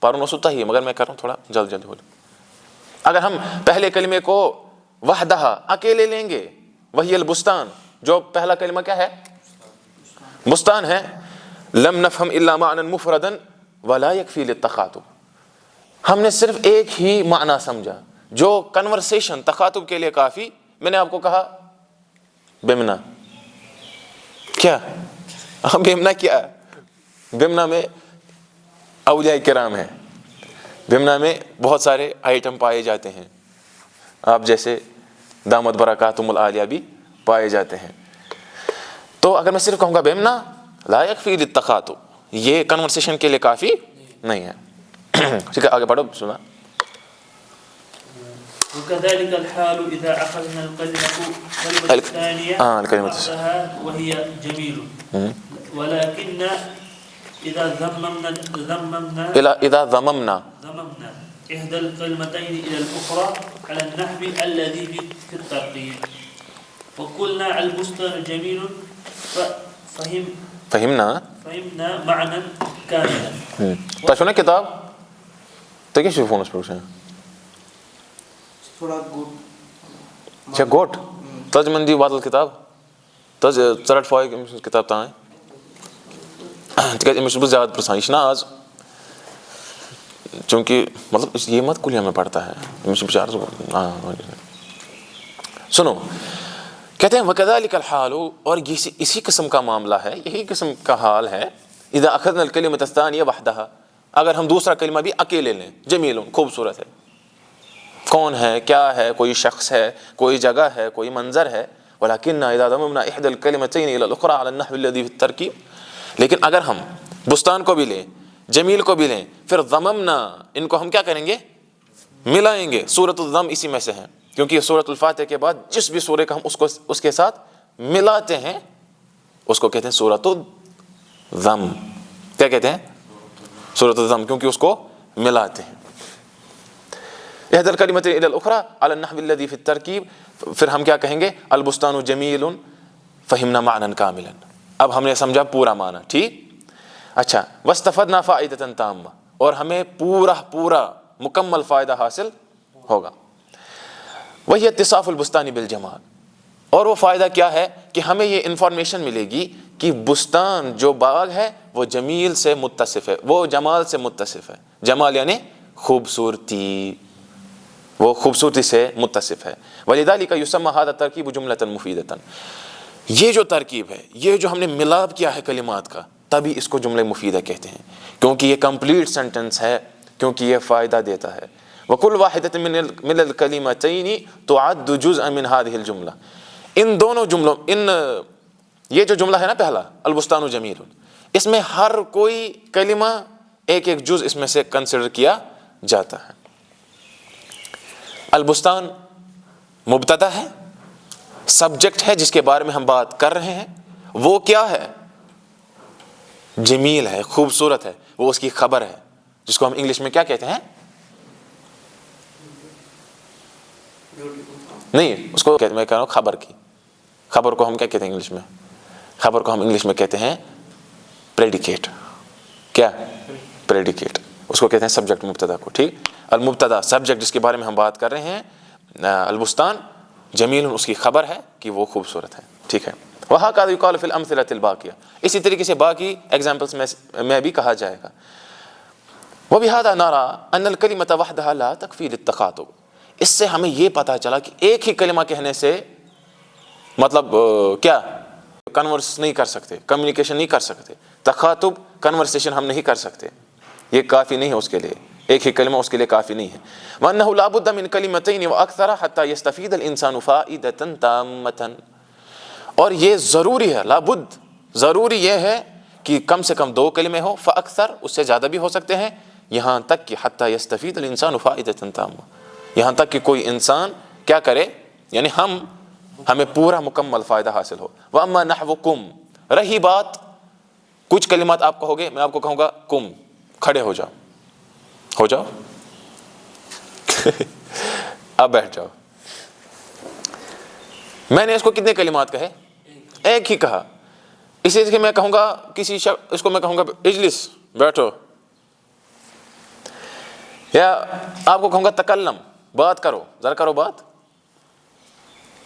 پارون وسطہ ہی، مگر میں کر رہا ہوں تھوڑا جلد بولو۔ اگر ہم پہلے کلمے کو وحدہا اکیلے لیں گے، وہی البستان، جو پہلا کلمہ کیا ہے؟ بستان ہے، لم نفہم الا معنی مفردا ولا یکفی للتخاطب، ہم نے صرف ایک ہی معنی سمجھا جو کنورسیشن، تخاطب کے لیے کافی۔ میں نے آپ کو کہا بیمنا، کیا بیمنا کیا؟ بیمنا میں اولیاء کرام ہیں، بیمنا میں بہت سارے آئٹم پائے جاتے ہیں، آپ جیسے دامت برکاتہم العالیہ بھی پائے جاتے ہیں۔ تو اگر میں صرف کہوں گا بیمنا لا یکفی للتخاطب، یہ کنورسیشن کے لیے کافی نہیں ہے۔ ٹھیک ہے، آگے پڑھو سنا۔ وكذلك الحال إذا أخذنا الكلمة الثانية بعدها وهي جميل، ولكن إذا ضممنا إحدى الكلمتين إلى الأخرى على النحو الذي في الترقيب وقلنا البستان جميل فهمنا معنى كاملا۔ تو سنا کتاب تو کیا شروع ہونا پروسے تھوڑا گوٹ اچھا گوٹ ترجمندی بعد الکتاب تز ژرٹ فايق کتاب تاں تکیازِ أمِس چھُس بہٕ زیادٕ پرژھان، یہِ چھُنہ آز چونکہ مطلب یہ مت کلیہ میں پڑھتا ہے، أمِس چھُ بِچارٕ سنو، کہتے ہیں وَكَذَلِكَ الْحَالُ، اور اسی قسم کا معاملہ ہے، یہی قسم کا حال ہے، اذا اخذنا الكلمة الثانية وحدها، اگر ہم دوسرا کلمہ بھی اکیلے لیں، جمیل، خوبصورت ہے، کون ہے، کیا ہے، کوئی شخص ہے، کوئی جگہ ہے، کوئی منظر ہے. وَلَكِنَّا إِذَا ضَمَمْنَا إِحْدَى الْكَلِمَتَيْنِ إِلَى الْأُخْرَى عَلَى النَّحْوِ الَّذِي فِي التَّرْكِيبِ. لیکن اگر ہم بستان کو بھی لیں، جمیل کو بھی لیں، پھر ضممنا، ان کو ہم کیا کریں گے؟ ملائیں گے. سورۃ الضم اسی میں سے ہے، کیونکہ سورۃ الفاتحہ کے بعد جس بھی سورے کا ہم اس کے ساتھ ملاتے ہیں اس کو کہتے ہیں سورۃ الضم. کیا کہتے ہیں؟ سورۃ الضم، کیونکہ اس کو ملاتے ہیں. احدى الكلمتين الى الاخرى على النحو الذي في التركيب. پھر ہم کیا کہیں گے؟ البستان جمیل فہمنا معنى كاملا. اب ہم نے سمجھا پورا معنی. ٹھیک. اچھا. واستفدنا فائدة تامة، اور ہمیں پورا مکمل فائدہ حاصل ہوگا. وہی اتصاف البستان بالجمال. اور وہ فائدہ کیا ہے کہ ہمیں یہ انفارمیشن ملے گی کہ بستان جو باغ ہے وہ جمیل سے متصف ہے، وہ جمال سے متصف ہے. جمال یعنی خوبصورتی، وہ خوبصورتی سے متصف ہے. وَلِذَلِكَ يُسَمَّى هَذَا التَّرْكِيبُ جُمْلَةً مُفِيدَةً. یہ جو ترکیب ہے، یہ جو ہم نے ملاپ کیا ہے کلمات کا، تبھی اس کو جملہ مفیدہ کہتے ہیں، کیونکہ یہ کمپلیٹ سینٹنس ہے، کیونکہ یہ فائدہ دیتا ہے. وَكُلُّ وَاحِدَةٍ مِنَ الْكَلِمَتَيْنِ تُعَدُّ جُزْءًا مِنْ هَذِهِ الْجُمْلَةِ. ان دونوں جملوں، یہ جو جملہ ہے نا پہلا البستان جمیل، اس میں ہر کوئی کلمہ ایک جز اس میں سے کنسیڈر کیا جاتا ہے. البستان مبتدا ہے، سبجیکٹ ہے جس کے بارے میں ہم بات کر رہے ہیں. وہ کیا ہے؟ جمیل ہے، خوبصورت ہے. وہ اس کی خبر ہے، جس کو ہم انگلش میں کیا کہتے ہیں؟ نہیں، اس کو میں کہہ رہا ہوں خبر کی. خبر کو ہم کیا کہتے ہیں انگلش میں؟ خبر کو ہم انگلش میں کہتے ہیں پریڈیکیٹ. کیا؟ پریڈیکیٹ. اس کو کہتے ہیں سبجیکٹ مبتدا کو. ٹھیک. المبتدا سبجیکٹ جس کے بارے میں ہم بات کر رہے ہیں. البستان جمیل اس کی خبر ہے کہ وہ خوبصورت ہے. ٹھیک ہے. وَهَكَذَا يُقَالُ فِي الْأَمْثِلَةِ الْبَاقِيَةِ. اسی طریقے سے باقی ایگزامپلس میں بھی کہا جائے گا. وَبِهَذَا نَرَى أَنَّ الْكَلِمَةَ وَحْدَهَا لَا تَكْفِي لِلتَّخَاطُبِ. اس سے ہمیں یہ پتہ چلا کہ ایک ہی کلمہ کہنے سے مطلب کیا کنورس نہیں کر سکتے، کمیونیکیشن نہیں کر سکتے. تخاطب کنورسیشن ہم نہیں کر سکتے، یہ کافی نہیں ہے اس کے لیے. ایک ہی کلمہ اس کے لیے کافی نہیں ہے. وَأَنَّهُ لَا بُدَّ مِنْ كَلِمَتَيْنِ وَأَكْثَرَ حَتَّى يَسْتَفِيدَ الْإِنسَانُ فَائِدَةً تَامَّةً. اور یہ ضروری ہے، لابد ضروری یہ ہے کہ کم سے کم 2 کلمے ہوں، فاکثر اس سے زیادہ بھی ہو سکتے ہیں، یہاں تک کہ حتی یستفید الانسان فائدۃ تامہ، یہاں تک کہ کوئی انسان کیا کرے، یعنی ہمیں پورا مکمل فائدہ حاصل ہو. واما نحوکم، رہی بات کچھ کلمات آپ کہو گے، میں آپ کو کہوں گا کم، کھڑے ہو جاؤ، ہو جاؤ اب بیٹھ جاؤ. میں نے اس کو کتنے کلمات کہے؟ ایک ہی کہا. اسی لیے میں کہوں گا کسی شخص، اس کو میں کہوں گا اجلس، بیٹھو، یا آپ کو کہوں گا تکلم، بات کرو، ذرا کرو بات.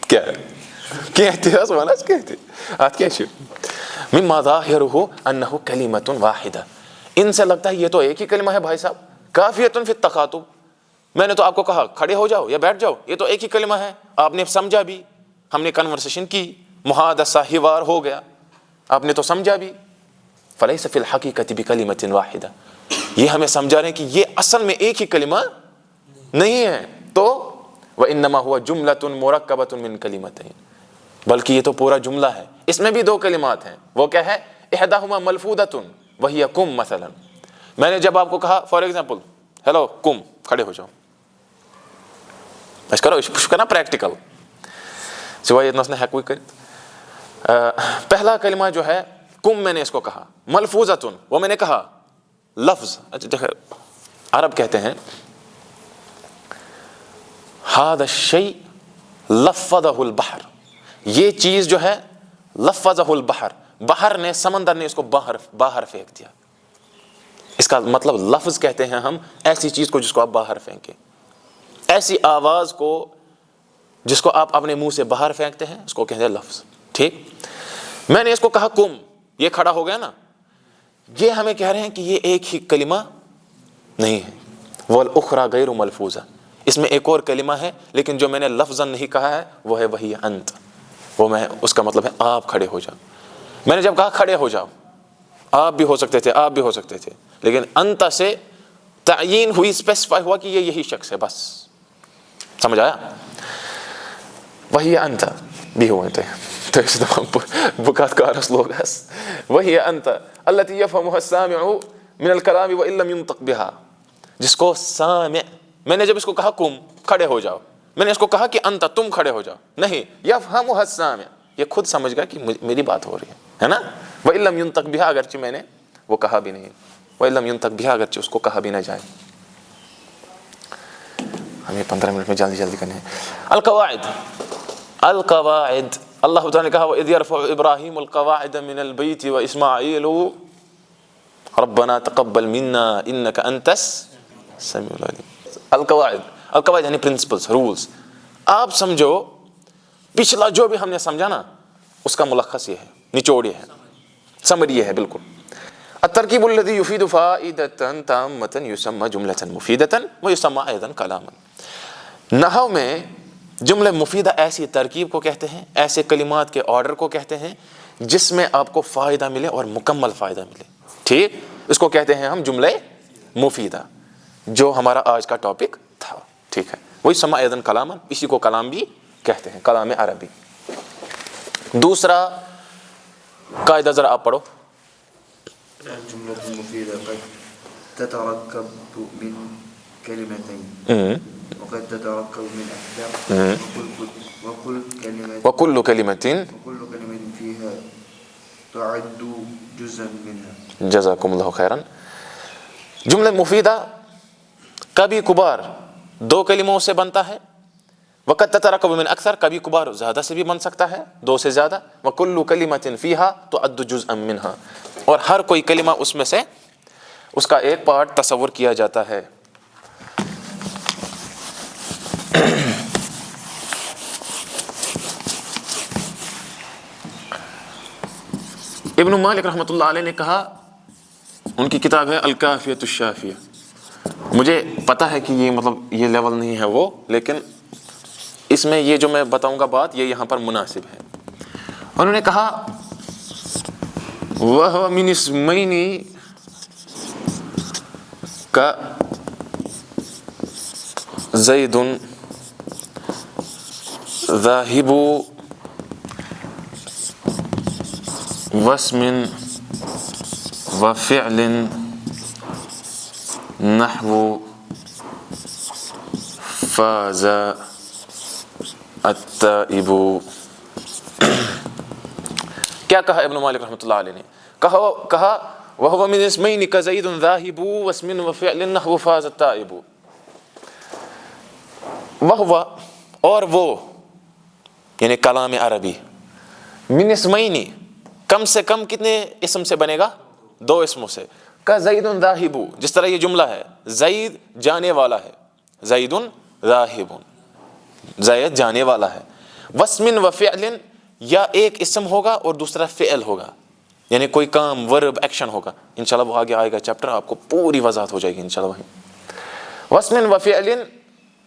کیا کہتے ہیں سوالات کہتے آج کیا شو مما ظاہرہ انہ کلمۃ واحدہ. ان سے لگتا ہے یہ تو ایک ہی کلمہ ہے بھائی صاحب، کافیۃ فی التخاطب. میں نے تو آپ کو کہا کھڑے ہو جاؤ یا بیٹھ جاؤ، یہ تو ایک ہی کلمہ ہے، آپ نے سمجھا بھی، ہم نے کنورسیشن کی، محادثہ حوار ہو گیا، آپ نے تو سمجھا بھی. فلیس فی الحقیقۃ بکلمۃ واحدہ، یہ ہمیں سمجھا رہے ہیں کہ یہ اصل میں ایک ہی کلمہ نہیں ہے. تو وَإِنَّمَا هُوَ جُمْلَةٌ مُرَكَّبَةٌ مِّن كَلِمَتَيْنِ، بلکہ یہ تو پورا جملہ ہے، اس میں بھی 2 کلمات ہیں. وہ کیا ہے؟ احداہما ملفوظۃ وہی کم. مثلا میں نے جب آپ کو کہا فار ایگزامپل ہیلو کم، کھڑے ہو جاؤ، اس کرو کرنا پریکٹیکل سوائے اتنا اس نے کوئی کر. پہلا کلمہ جو ہے کم، میں نے اس کو کہا ملفوظۃ، وہ میں نے کہا لفظ. عرب کہتے ہیں هذا الشيء لفظه البحر، یہ چیز جو ہے لفظه البحر، بحر نے، سمندر نے اس کو باہر پھینک دیا. اس کا مطلب لفظ کہتے ہیں ہم ایسی چیز کو جس کو آپ باہر پھینکیں، ایسی آواز کو جس کو آپ اپنے منہ سے باہر پھینکتے ہیں، اس کو کہتے ہیں لفظ. ٹھیک. میں نے اس کو کہا کم، یہ کھڑا ہو گیا نا، یہ ہمیں کہہ رہے ہیں کہ یہ ایک ہی کلمہ نہیں ہے. والاخرى غیر ملفوظہ، اس میں ایک اور کلمہ ہے، لیکن جو میں نے لفظاً نہیں کہا ہے وہ ہے وہی انت، وہ میں اس کا مطلب ہے آپ کھڑے ہو جاؤ. میں نے جب کہا کھڑے ہو جاؤ، آپ بھی ہو سکتے تھے، آپ بھی ہو سکتے تھے، لیکن انت سے تعیین ہوئی، اسپیسیفائی ہوا کہ یہ یہی شخص ہے. بس سمجھ آیا؟ وہی انت بھی ہوئے تھے تو اس بکات کارس لوگ ہس وہی انت التی یفہمها السامع من الکلام وان لم ينطق بها، جس کو سامع، میں نے جب اس کو کہا کم کھڑے ہو جاؤ، میں نے اس کو کہا کہ انت تم کھڑے ہو جاؤ، نہیں، یفہمها السامع، یہ خود سمجھ گا کہ میری بات ہو رہی ہے نا، وان لم ينطق بها، اگرچہ میں نے وہ کہا بھی نہیں، وان لم ينطق بها، اگرچہ اس کو کہا بھی نہ جائے. ہمیں 15 منٹ میں جلدی کرنے ہیں. القواعد اللہ تعالیٰ نے کہا وَإِذْ يَرْفَعُ إِبْرَاهِيمُ الْقَوَاعِدَ مِنَ الْبَيْتِ وَإِسْمَاعِيلُ رَبَّنَا تَقَبَّلْ مِنَّا إِنَّكَ أَنْتَ السَّمِيعُ الْعَلِيمُ. القواعد یعنی پرنسپلز، رولز. آپ سمجھو پچھلا جو بھی ہم نے سمجھا نا اس کا ملخص یہ ہے، نچوڑ یہ ہے، سمری یہ ہے بالکل. الترکیب الذی یفید فائدۃ تامۃ یسمى جملۃ مفیدۃ ویسمى ایضا کلاما. نحو میں جملہ مفیدہ ایسی ترکیب کو کہتے ہیں، ایسے کلمات کے آرڈر کو کہتے ہیں جس میں آپ کو فائدہ ملے اور مکمل فائدہ ملے. ٹھیک، اس کو کہتے ہیں ہم جملہ مفیدہ، جو ہمارا آج کا ٹاپک تھا. ٹھیک ہے، وہی سما ایضا کلاما، اسی کو کلام بھی کہتے ہیں، کلام عربی. دوسرا قاعدہ ذرا آپ پڑھو. الجملة المفيدة قد تتركب من كلمتين وقد تتركب من أكثر وكل كلمة فيها تعد جزءا منها. جزاکم اللہ خیرا. جملہ مفیدہ کبھی کبھار 2 کلموں سے بنتا ہے، وقد تترکب من اکثر، کبھی کبھار زیادہ سے بھی بن سکتا ہے، 2 سے زیادہ. وکل کلمۃ فیہا تعد جزءا منها، اور ہر کوئی کلمہ اس میں سے اس کا ایک پارٹ تصور کیا جاتا ہے. ابن مالک رحمۃ اللہ علیہ نے کہا، ان کی کتاب ہے الکافیۃ الشافیہ، مجھے پتا ہے کہ یہ مطلب یہ لیول نہیں ہے وہ، لیکن اس میں یہ جو میں بتاؤں گا بات یہ یہاں پر مناسب ہے. انہوں نے کہا وَهُوَ مِنْ اسْمَيْنِ كَزَيْدٌ ذَاهِبُ وَاسْمٍ وَفِعْلٍ نَحْوُ فَازَ التَّائِبُ. کیا کہا ابن مالک رحمۃ اللہ علیہ نے؟ کہا وَهُوَ مِنْ اسْمَيْنِ كَزَيْدٌ ذَاهِبُ وَاسْمٍ وَفِعْلٍ نَحْوُ فَازَ التَّائِبُ. وَهُوَ، اور وہ یعنی کلام عربی، من اسمین، کم سے کم کتنے اسم سے بنے گا؟ 2 اسموں سے. كَزَيْدٌ ذَاهِبُ، جس طرح یہ جملہ ہے زید جانے والا ہے، زید ذاہب، زید جانے والا ہے. وَاسْمٍ وَفِعْلٍ، یا ایک اسم ہوگا اور دوسرا فعل ہوگا، یعنی کوئی کام، ورب، ایکشن ہوگا. انشاءاللہ وہ آگے آئے گا چیپٹر، آپ کو پوری وضاحت ہو جائے گی انشاءاللہ وہیں. وَاسْمٍ وَفِعْلٍ،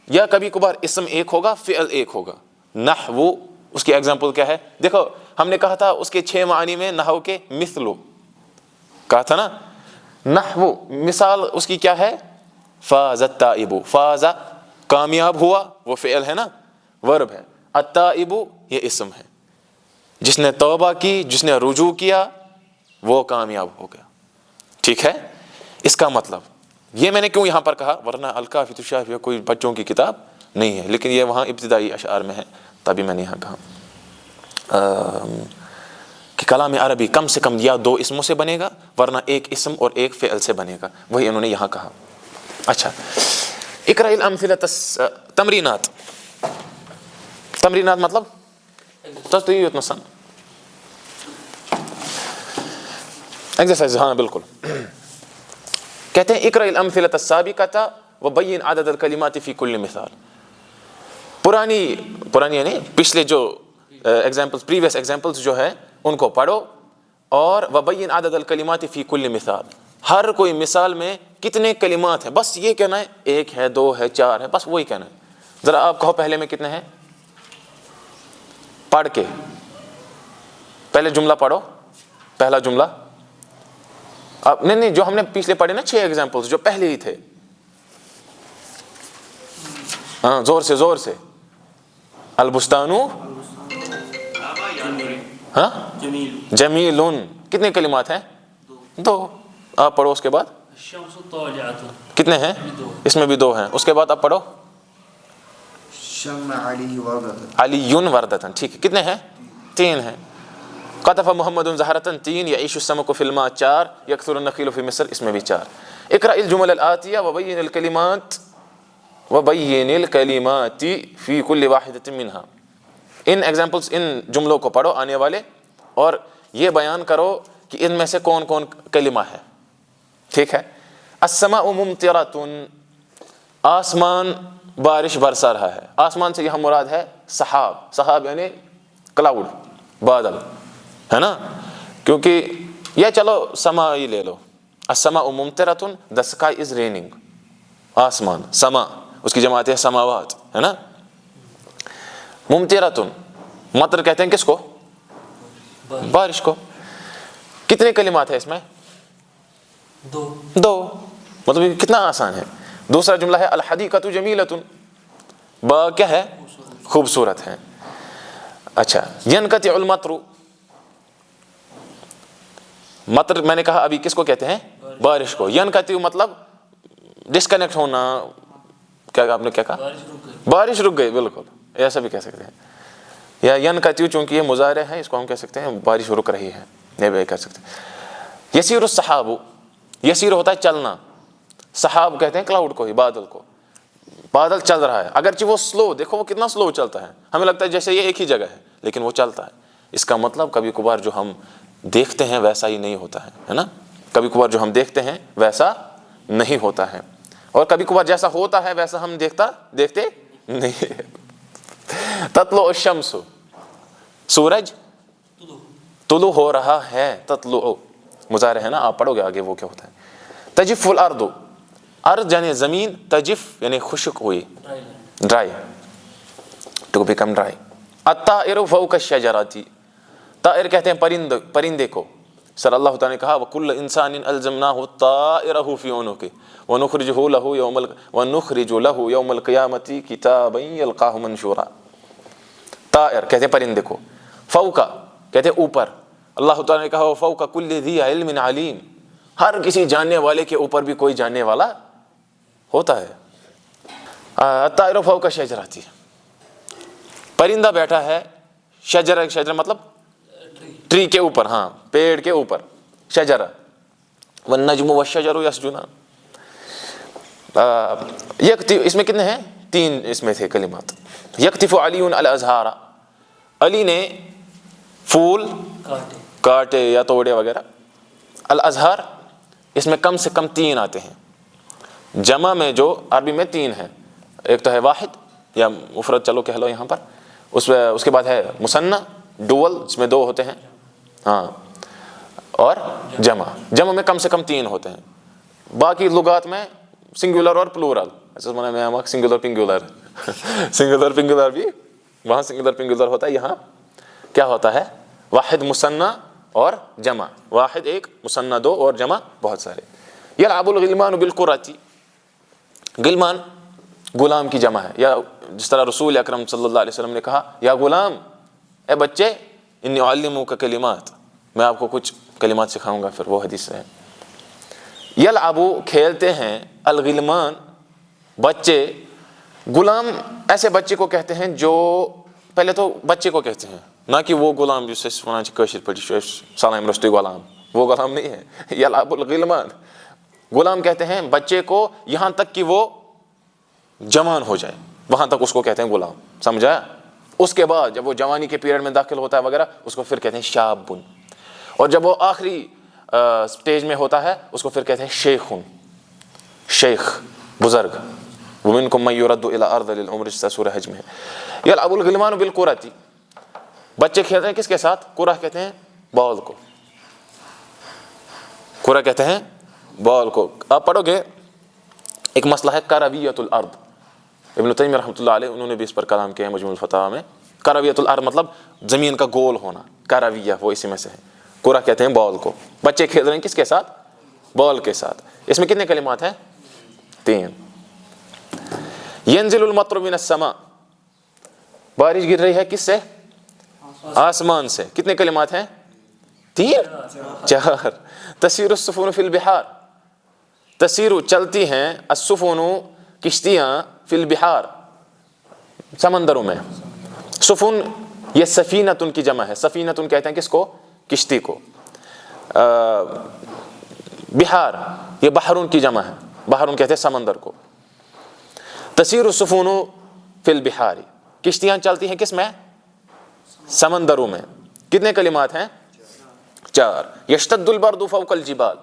یا کبھی کبھار اسم ایک ہوگا فعل ایک ہوگا. نحو، اس کی ایگزامپل کیا ہے؟ دیکھو ہم نے کہا تھا اس کے 6 معنی میں نحو کے مثلو کہا تھا نا. نحو مثال اس کی کیا ہے؟ فاز التائب، فاز کامیاب ہوا، وہ فعل ہے نا، ورب ہے. التائب یہ اسم ہے، جس نے توبہ کی، جس نے رجوع کیا وہ کامیاب ہو گیا. ٹھیک ہے، اس کا مطلب یہ میں نے کیوں یہاں پر کہا، ورنہ الکافیۃ الشافیہ کوئی بچوں کی کتاب نہیں ہے، لیکن یہ وہاں ابتدائی اشعار میں ہے، تبھی میں نے یہاں کہا کہ کلام عربی کم سے کم یا 2 اسموں سے بنے گا، ورنہ ایک اسم اور ایک فعل سے بنے گا. وہی انہوں نے یہاں کہا. اچھا، اقرأ الامثلۃ، تمرینات مطلب تطبیق مثلا ایکسرسائز. ہاں بالکل، کہتے ہیں اقرأ الامثلۃ السابقۃ وبین عدد الکلمات فی کل مثال. پرانی یعنی پچھلے جو ایگزامپلس، پریویس ایگزامپلس جو ہے ان کو پڑھو، اور وبین عدد الکلمات فی کل مثال، ہر کوئی مثال میں کتنے کلمات ہیں بس یہ کہنا ہے، 1 ہے 2 ہے 4 ہے، بس وہی کہنا ہے. ذرا آپ کہو پہلے میں کتنے ہیں، پڑھ کے پہلے جملہ پڑھو، پہلا جملہ. نہیں جو ہم نے پچھلے پڑھے نا 6 ایگزامپلس جو پہلے ہی تھے. ہاں زور سے. البستانو ہاں جمیلون. کتنے کلمات ہیں؟ 2. آپ پڑھو اس کے بعد. الشمس طالعة. کتنے ہیں؟ اس میں بھی 2 ہیں. اس کے بعد آپ پڑھو. شم علی وردتن. علیون وردتن. ٹھیک ہے. کتنے ہیں؟ 3 ہیں. قطف محمد زہرتن 3. یعیش السمک فی الماء 4. یکثر النخیل فی مصر اس میں بھی 4. اقرأ الجمل الآتیہ وبین الکلمات فی کل واحدۃ منہا. ان ایگزامپلس ان جملوں کو پڑھو آنے والے اور یہ بیان کرو کہ ان میں سے کون کون کلمہ ہے. ٹھیک ہے. السماء ممطرۃ. آسمان بارش برسا رہا ہے. آسمان سے یہاں مراد ہے سحاب. سحاب یعنی کلاؤڈ, بادل ہے نا, کیونکہ یہ چلو سما ہی لے لو. السماء ممطرۃ, the sky is raining. آسمان سما اس کی جماعت ہے سماوات ہے نا. ممطرۃ مطر کہتے ہیں کس کو؟ بارش کو. کتنے کلمات ہیں اس میں؟ 2. مطلب یہ کتنا آسان ہے. دوسرا جملہ ہے الحدیقۃ جمیلۃ. باغ کیا ہے؟ خوبصورت ہے. اچھا. ینقطع المطر. مطر میں نے کہا ابھی کس کو کہتے ہیں؟ بارش کو. ینقطع مطلب ڈسکنیکٹ ہونا. کیا آپ نے کیا کہا؟ بارش رک گئی. بالکل ایسا بھی کہہ سکتے ہیں. یا ینقطع چونکہ یہ مضارع ہے اس کو ہم کہہ سکتے ہیں بارش رک رہی ہے, یہ بھی کہہ سکتے ہیں. یسیر السحاب. یسیر ہوتا ہے چلنا. سحاب کہتے ہیں کلاؤڈ کو ہی, بادل کو. بادل چل رہا ہے اگرچہ وہ سلو, دیکھو وہ کتنا سلو چلتا ہے. ہمیں لگتا ہے جیسے یہ ایک ہی جگہ ہے لیکن وہ چلتا ہے. اس کا مطلب کبھی کبھار جو ہم دیکھتے ہیں ویسا ہی نہیں ہوتا ہے نا. کبھی کبھار جو ہم دیکھتے ہیں ویسا نہیں ہوتا ہے, اور کبھی کبھار جیسا ہوتا ہے ویسا ہم دیکھتے نہیں. تطلع الشمس. سورج طلوع ہو رہا ہے. تطلع مضارع ہے نا, آپ پڑھو گے آگے وہ کیا ہوتا ہے. تجف الارض. ارض یعنی زمین, تجف یعنی خشک ہوئی, ڈرائی, ٹو بیکم ڈرائی. الطائر فوق الشجرۃ. طائر کہتے ہیں پرندے کو. سر اللہ تعالیٰ نے کہا وَكُلَّ إِنسَانٍ أَلْزَمْنَاهُ طَائِرَهُ فِي عُنُقِهِ وَنُخْرِجُ لَهُ يَوْمَ الْقِيَامَةِ كِتَابًا يَلْقَاهُ مَنشُورًا. طائر کہتے ہیں پرندے کو. فوقا کہتے ہیں اوپر. اللہ تعالیٰ نے کہا فوق کل ذی علم علیم. ہر کسی جاننے والے کے اوپر بھی کوئی جاننے والا ہوتا ہے. الطائر فوق الشجرۃ. پرندہ بیٹھا ہے شجرہ مطلب ٹری کے اوپر, ہاں پیڑ کے اوپر. شجرہ. والنجم والشجر یسجدان. اس میں کتنے ہیں؟ 3 اس میں تھے کلمات. یکتف علی الازہار. علی نے پھول کاٹے یا توڑے وغیرہ. الازہار اس میں کم سے کم 3 آتے ہیں. جمع میں جو عربی میں 3 ہیں, ایک تو ہے واحد یا مفرد چلو کہہ لو یہاں پر. اس کے بعد ہے مثنی ڈوول جس میں 2 ہوتے ہیں, ہاں, اور جمع میں کم سے کم 3 ہوتے ہیں. باقی لغات میں سنگولر اور پلورل. سنگولر پنگولر. سنگولر پنگولر بھی وہاں سنگولر پنگولر ہوتا ہے, یہاں کیا ہوتا ہے؟ واحد مثنی اور جمع. واحد ایک, مثنی 2 اور جمع بہت سارے. یلعب الغلمان بالقرۃ. غلمان غلام کی جمع ہے, یا جس طرح رسول اکرم صلی اللہ علیہ وسلم نے کہا یا غلام, اے بچے, انی اعلمک کلمات, میں آپ کو کچھ کلمات سکھاؤں گا. پھر وہ حدیث ہے. یلعب کھیلتے ہیں, الغلمان بچے. غلام ایسے بچے کو کہتے ہیں جو پہلے تو بچے کو کہتے ہیں, نہ کہ وہ غلام جسے کاشر پڑی سلام رستی غلام, وہ غلام نہیں ہے. یلعب الغلمان, غلام کہتے ہیں بچے کو یہاں تک کہ وہ جوان ہو جائے, وہاں تک اس کو کہتے ہیں غلام. سمجھا؟ اس کے بعد جب وہ جوانی کے پیریڈ میں داخل ہوتا ہے وغیرہ, اس کو پھر کہتے ہیں شابن. اور جب وہ آخری سٹیج میں ہوتا ہے اس کو پھر کہتے ہیں شیخن, شیخ, بزرگ. ومنکم من یرد الی ارذل العمر, سورہ حج میں. یلعب الغلمان بالقرۃ. بچے کھیلتے ہیں کس کے ساتھ؟ قرۃ کہتے ہیں بال کو. قرۃ کہتے ہیں بال کو. آپ پڑھو گے ایک مسئلہ ہے کرویۃ الارض. ابن تیمیہ رحمۃ اللہ علیہ انہوں نے بھی اس پر کلام کیا ہے مجموع الفتاوی میں. کرویۃ الارض مطلب زمین کا گول ہونا. کرویہ وہ اسی میں سے ہے. قرۃ کہتے ہیں بال کو. بچے کھیل رہے ہیں کس کے ساتھ؟ بال کے ساتھ. اس میں کتنے کلمات ہیں؟ 3. ينزل المطر من السماء، بارش گر رہی ہے کس سے؟ آسمان سے. کتنے کلمات ہیں؟ 3 4. تسیر السفن فی البحار، تسیر چلتی ہیں، السفن کشتیاں، فی البحار سمندروں میں. سفن یہ سفینتن کی جمع ہے، سفینتن کہتے ہیں کس کو؟ کشتی کو. بحار یہ بحرون کی جمع ہے، بحرون کہتے ہیں سمندر کو. تسیر السفن فی البحار، کشتیاں چلتی ہیں کس میں؟ سمندروں میں. کتنے کلمات ہیں؟ 4. یشتد البرد فوق الجبال،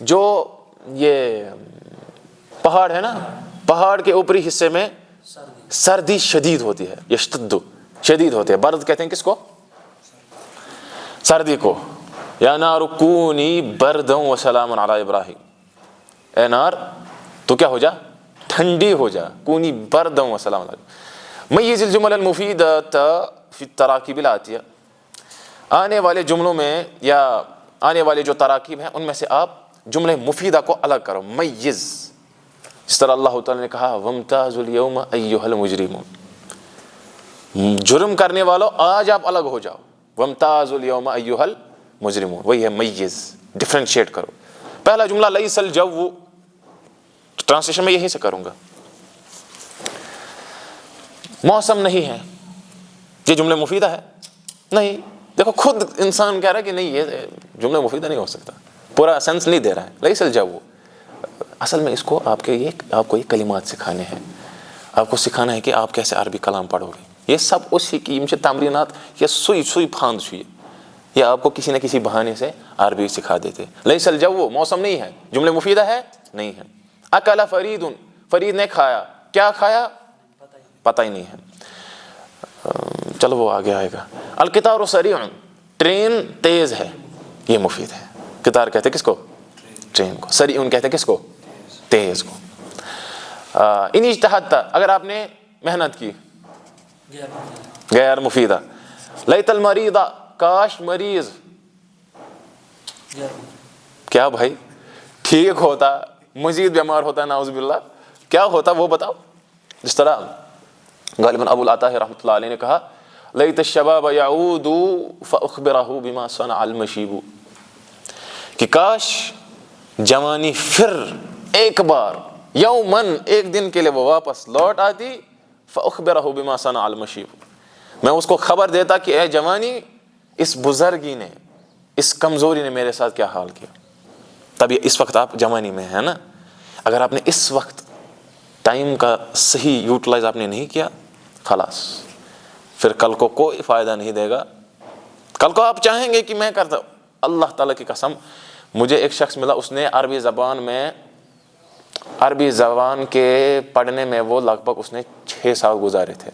جو یہ پہاڑ ہے نا، پہاڑ کے اوپری حصے میں سردی شدید ہوتی ہے. یشتد شدید ہوتے ہیں. برد کہتے ہیں کس کو؟ سردی کو. یا نار کونی بردا وسلام علی ابراہیم، اے نار تو کیا ہو جا؟ ٹھنڈی ہو جا. کونی بردا وسلام علی. میز الجمل المفیدۃ فی التراکیب الآتیہ، آنے والے جملوں میں یا آنے والے جو تراکیب ہیں ان میں سے آپ جملے مفیدہ کو الگ کرو. میز، جس طرح اللہ تعالیٰ نے کہا وامتازوا اليوم ایھا المجرمون، جرم کرنے والوں آج آپ الگ ہو جاؤ. وامتازوا اليوم ایھا المجرمون، وہی ہے میز، ڈفرینشیٹ کرو. پہلا جملہ لیس الجو، ٹرانسلیشن میں یہیں سے کروں گا. موسم نہیں ہے، یہ جملے مفیدہ ہے؟ نہیں. دیکھو خود انسان کہہ رہا ہے کہ نہیں، یہ جملے مفیدہ نہیں ہو سکتا، پورا سینس نہیں دے رہا ہے. لیس الجو، اصل میں اس کو آپ کو یہ کلمات سکھانے ہیں، آپ کو سکھانا ہے کہ آپ کیسے عربی کلام پڑھو گے. یہ سب اسی کی تمرینات، یہ سوئی پھاند چھوئی، یہ آپ کو کسی نہ کسی بہانے سے عربی سکھا دیتے. لیس الجو، موسم نہیں ہے، جملے مفیدہ ہے؟ نہیں ہے. اکل فرید، فرید نے کھایا، کیا کھایا؟ پتہ ہی نہیں ہے. چلو وہ آگے آئے گا. القطار سریع، ٹرین تیز ہے، یہ مفید ہے. قطار کہتے کس کو؟ ٹرین کو. سریع کہتے کس کو؟ تیز کو. ان اجتہدت، اگر آپ نے محنت کی، غیر مفیدہ. لیت المریض، کاش مریض، کیا بھائی ٹھیک ہوتا، مزید بیمار ہوتا، نعوذ باللہ، کیا ہوتا وہ بتاؤ. جس طرح غالباً ابو العطا رحمۃ اللہ علیہ نے کہا لیت الشباب یعود فاخبرہ بما صنع المشیب، کہ کاش جوانی پھر ایک بار، یومن ایک دن کے لیے وہ واپس لوٹ آتی، فاخبرہ بما صنع المشیب، میں اس کو خبر دیتا کہ اے جوانی، اس بزرگی نے، اس کمزوری نے میرے ساتھ کیا حال کیا. تب یہ اس وقت آپ جوانی میں ہیں نا، اگر آپ نے اس وقت ٹائم کا صحیح یوٹیلائز آپ نے نہیں کیا، خلاص پھر کل کو کوئی فائدہ نہیں دے گا. کل کو آپ چاہیں گے کہ میں کرتا. اللہ تعالیٰ کی قسم، مجھے ایک شخص ملا، اس نے عربی زبان کے پڑھنے میں وہ لگ بھگ اس نے 6 سال گزارے تھے.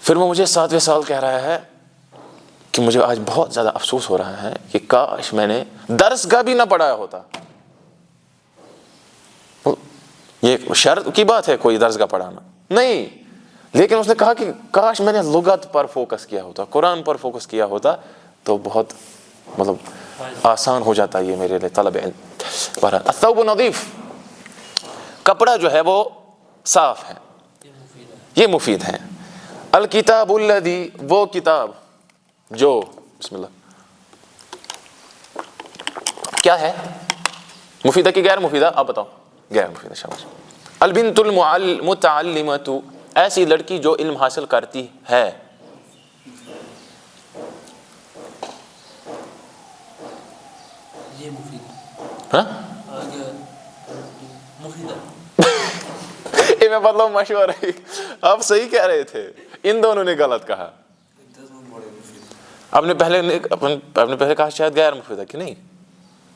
پھر وہ مجھے 7ویں سال کہہ رہا ہے کہ مجھے آج بہت زیادہ افسوس ہو رہا ہے کہ کاش میں نے درسگاہ بھی نہ پڑھایا ہوتا. یہ شرط کی بات ہے کوئی درسگاہ پڑھانا نہیں، لیکن اس نے کہا کہ کاش میں نے لغت پر فوکس کیا ہوتا، قرآن پر فوکس کیا ہوتا تو بہت آسان ہو جاتا یہ میرے لیے طلب علم. الثوب نظیف، کپڑا جو ہے وہ صاف ہے، یہ مفید ہے. الکتاب الذی، وہ کتاب جو، بسم اللہ، کیا ہے؟ مفیدہ کی غیر مفیدہ؟ آپ بتاؤ. غیر مفیدہ، شاباش. البنت المتعلمۃ، ایسی لڑکی جو علم حاصل کرتی ہے. یہ مفید، ہاں مفیدہ. یہ میں بدلاؤ مشہور ہے، آپ صحیح کہہ رہے تھے، ان دونوں نے غلط کہا. آپ نے پہلے کہا شاید غیر مفیدہ کہ نہیں،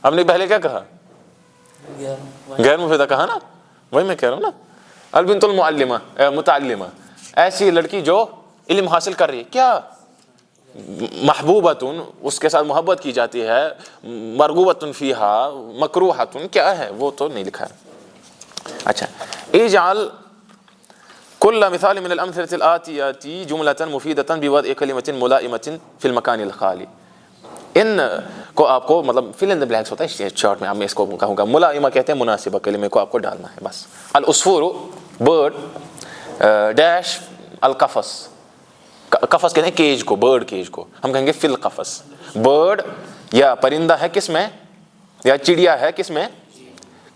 آپ نے پہلے کیا کہا؟ غیر مفیدہ کہا نا، وہی میں کہہ رہا ہوں نا. البنت المعلمہ، متعلمہ، ایسی لڑکی جو علم حاصل کر رہی ہے. کیا؟ محبوبۃ، اس کے ساتھ محبت کی جاتی ہے. مرغوبۃ فیہا، مکروہۃ، کیا ہے وہ تو نہیں لکھا ہے. اچھا، اجعل کل مثال من الامثلة الآتیۃ جملة مفیدة بوضع کلمة ملائمة فی المکان الخالی. ان کو آپ کو مطلب فل ان دا بلینکس ہوتا ہے شارٹ میں. اب میں اس کو کہوں گا ملائمہ کہتے ہیں مناسبہ کلمے کو آپ کو ڈالنا ہے بس. العصفور برڈ ڈیش القفص, قفص کہتے ہیں کیج کو, برڈ کیج کو, ہم کہیں گے فی القفص. برڈ یا پرندہ ہے کس میں, یا چڑیا ہے کس میں,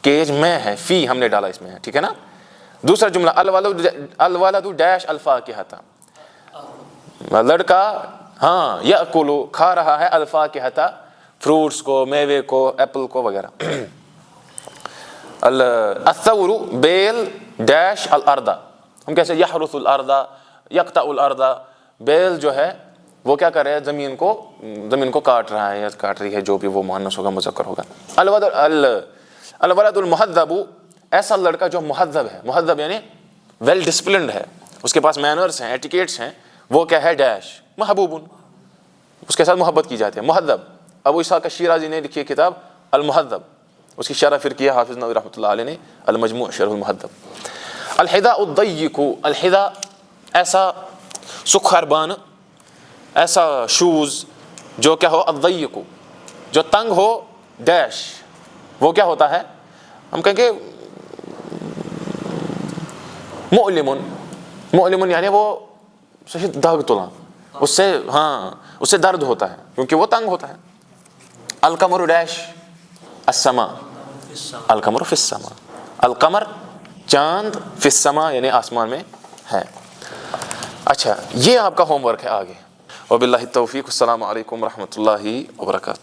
کیج میں ہے, فی ہم نے ڈالا اس میں ہے, ٹھیک ہے نا. دوسرا جملہ الولد ڈیش الفاکہۃ, لڑکا ہاں یاکلو کھا رہا ہے الفاکہۃ فروٹس کو, میوے کو, ایپل کو وغیرہ. الثور بیل ڈیش الارض, ہم کیسے یحرث الارض یقطع الارض, بیل جو ہے وہ کیا کر رہا ہے, زمین کو کاٹ رہا ہے یا کاٹ رہی ہے, جو بھی وہ مؤنث ہوگا مذکر ہوگا. الولد المہذب, ایسا لڑکا جو مہذب ہے, مہذب یعنی ویل ڈسپلنڈ ہے, اس کے پاس مینرز ہیں, ایٹیکیٹس ہیں, وہ کیا ہے ڈیش محبوب, اس کے ساتھ محبت کی جاتی ہے. مہذب, ابو اسحاق الشیرازی نے لکھی ہے کتاب المہذب, اس کی شرح پھر کیا حافظ نووی رحمۃ اللہ علیہ نے المجموع شرح المہذب. الحذاء الضيق, الحذاء ایسا سکھربان, ایسا شوز جو کیا ہو, الضيق جو تنگ ہو, ڈیش وہ کیا ہوتا ہے, ہم کہیں گے مؤلم, مؤلم یعنی وہ داغ تلا, اس سے ہاں اس سے درد ہوتا ہے کیونکہ وہ تنگ ہوتا ہے. القمر ڈیش السما, القمر فی السما, القمر چاند, فی السما یعنی آسمان میں ہے. اچھا یہ آپ کا ہوم ورک ہے آگے. وباللہ التوفیق, السلام علیکم ورحمۃ اللہ وبرکاتہ.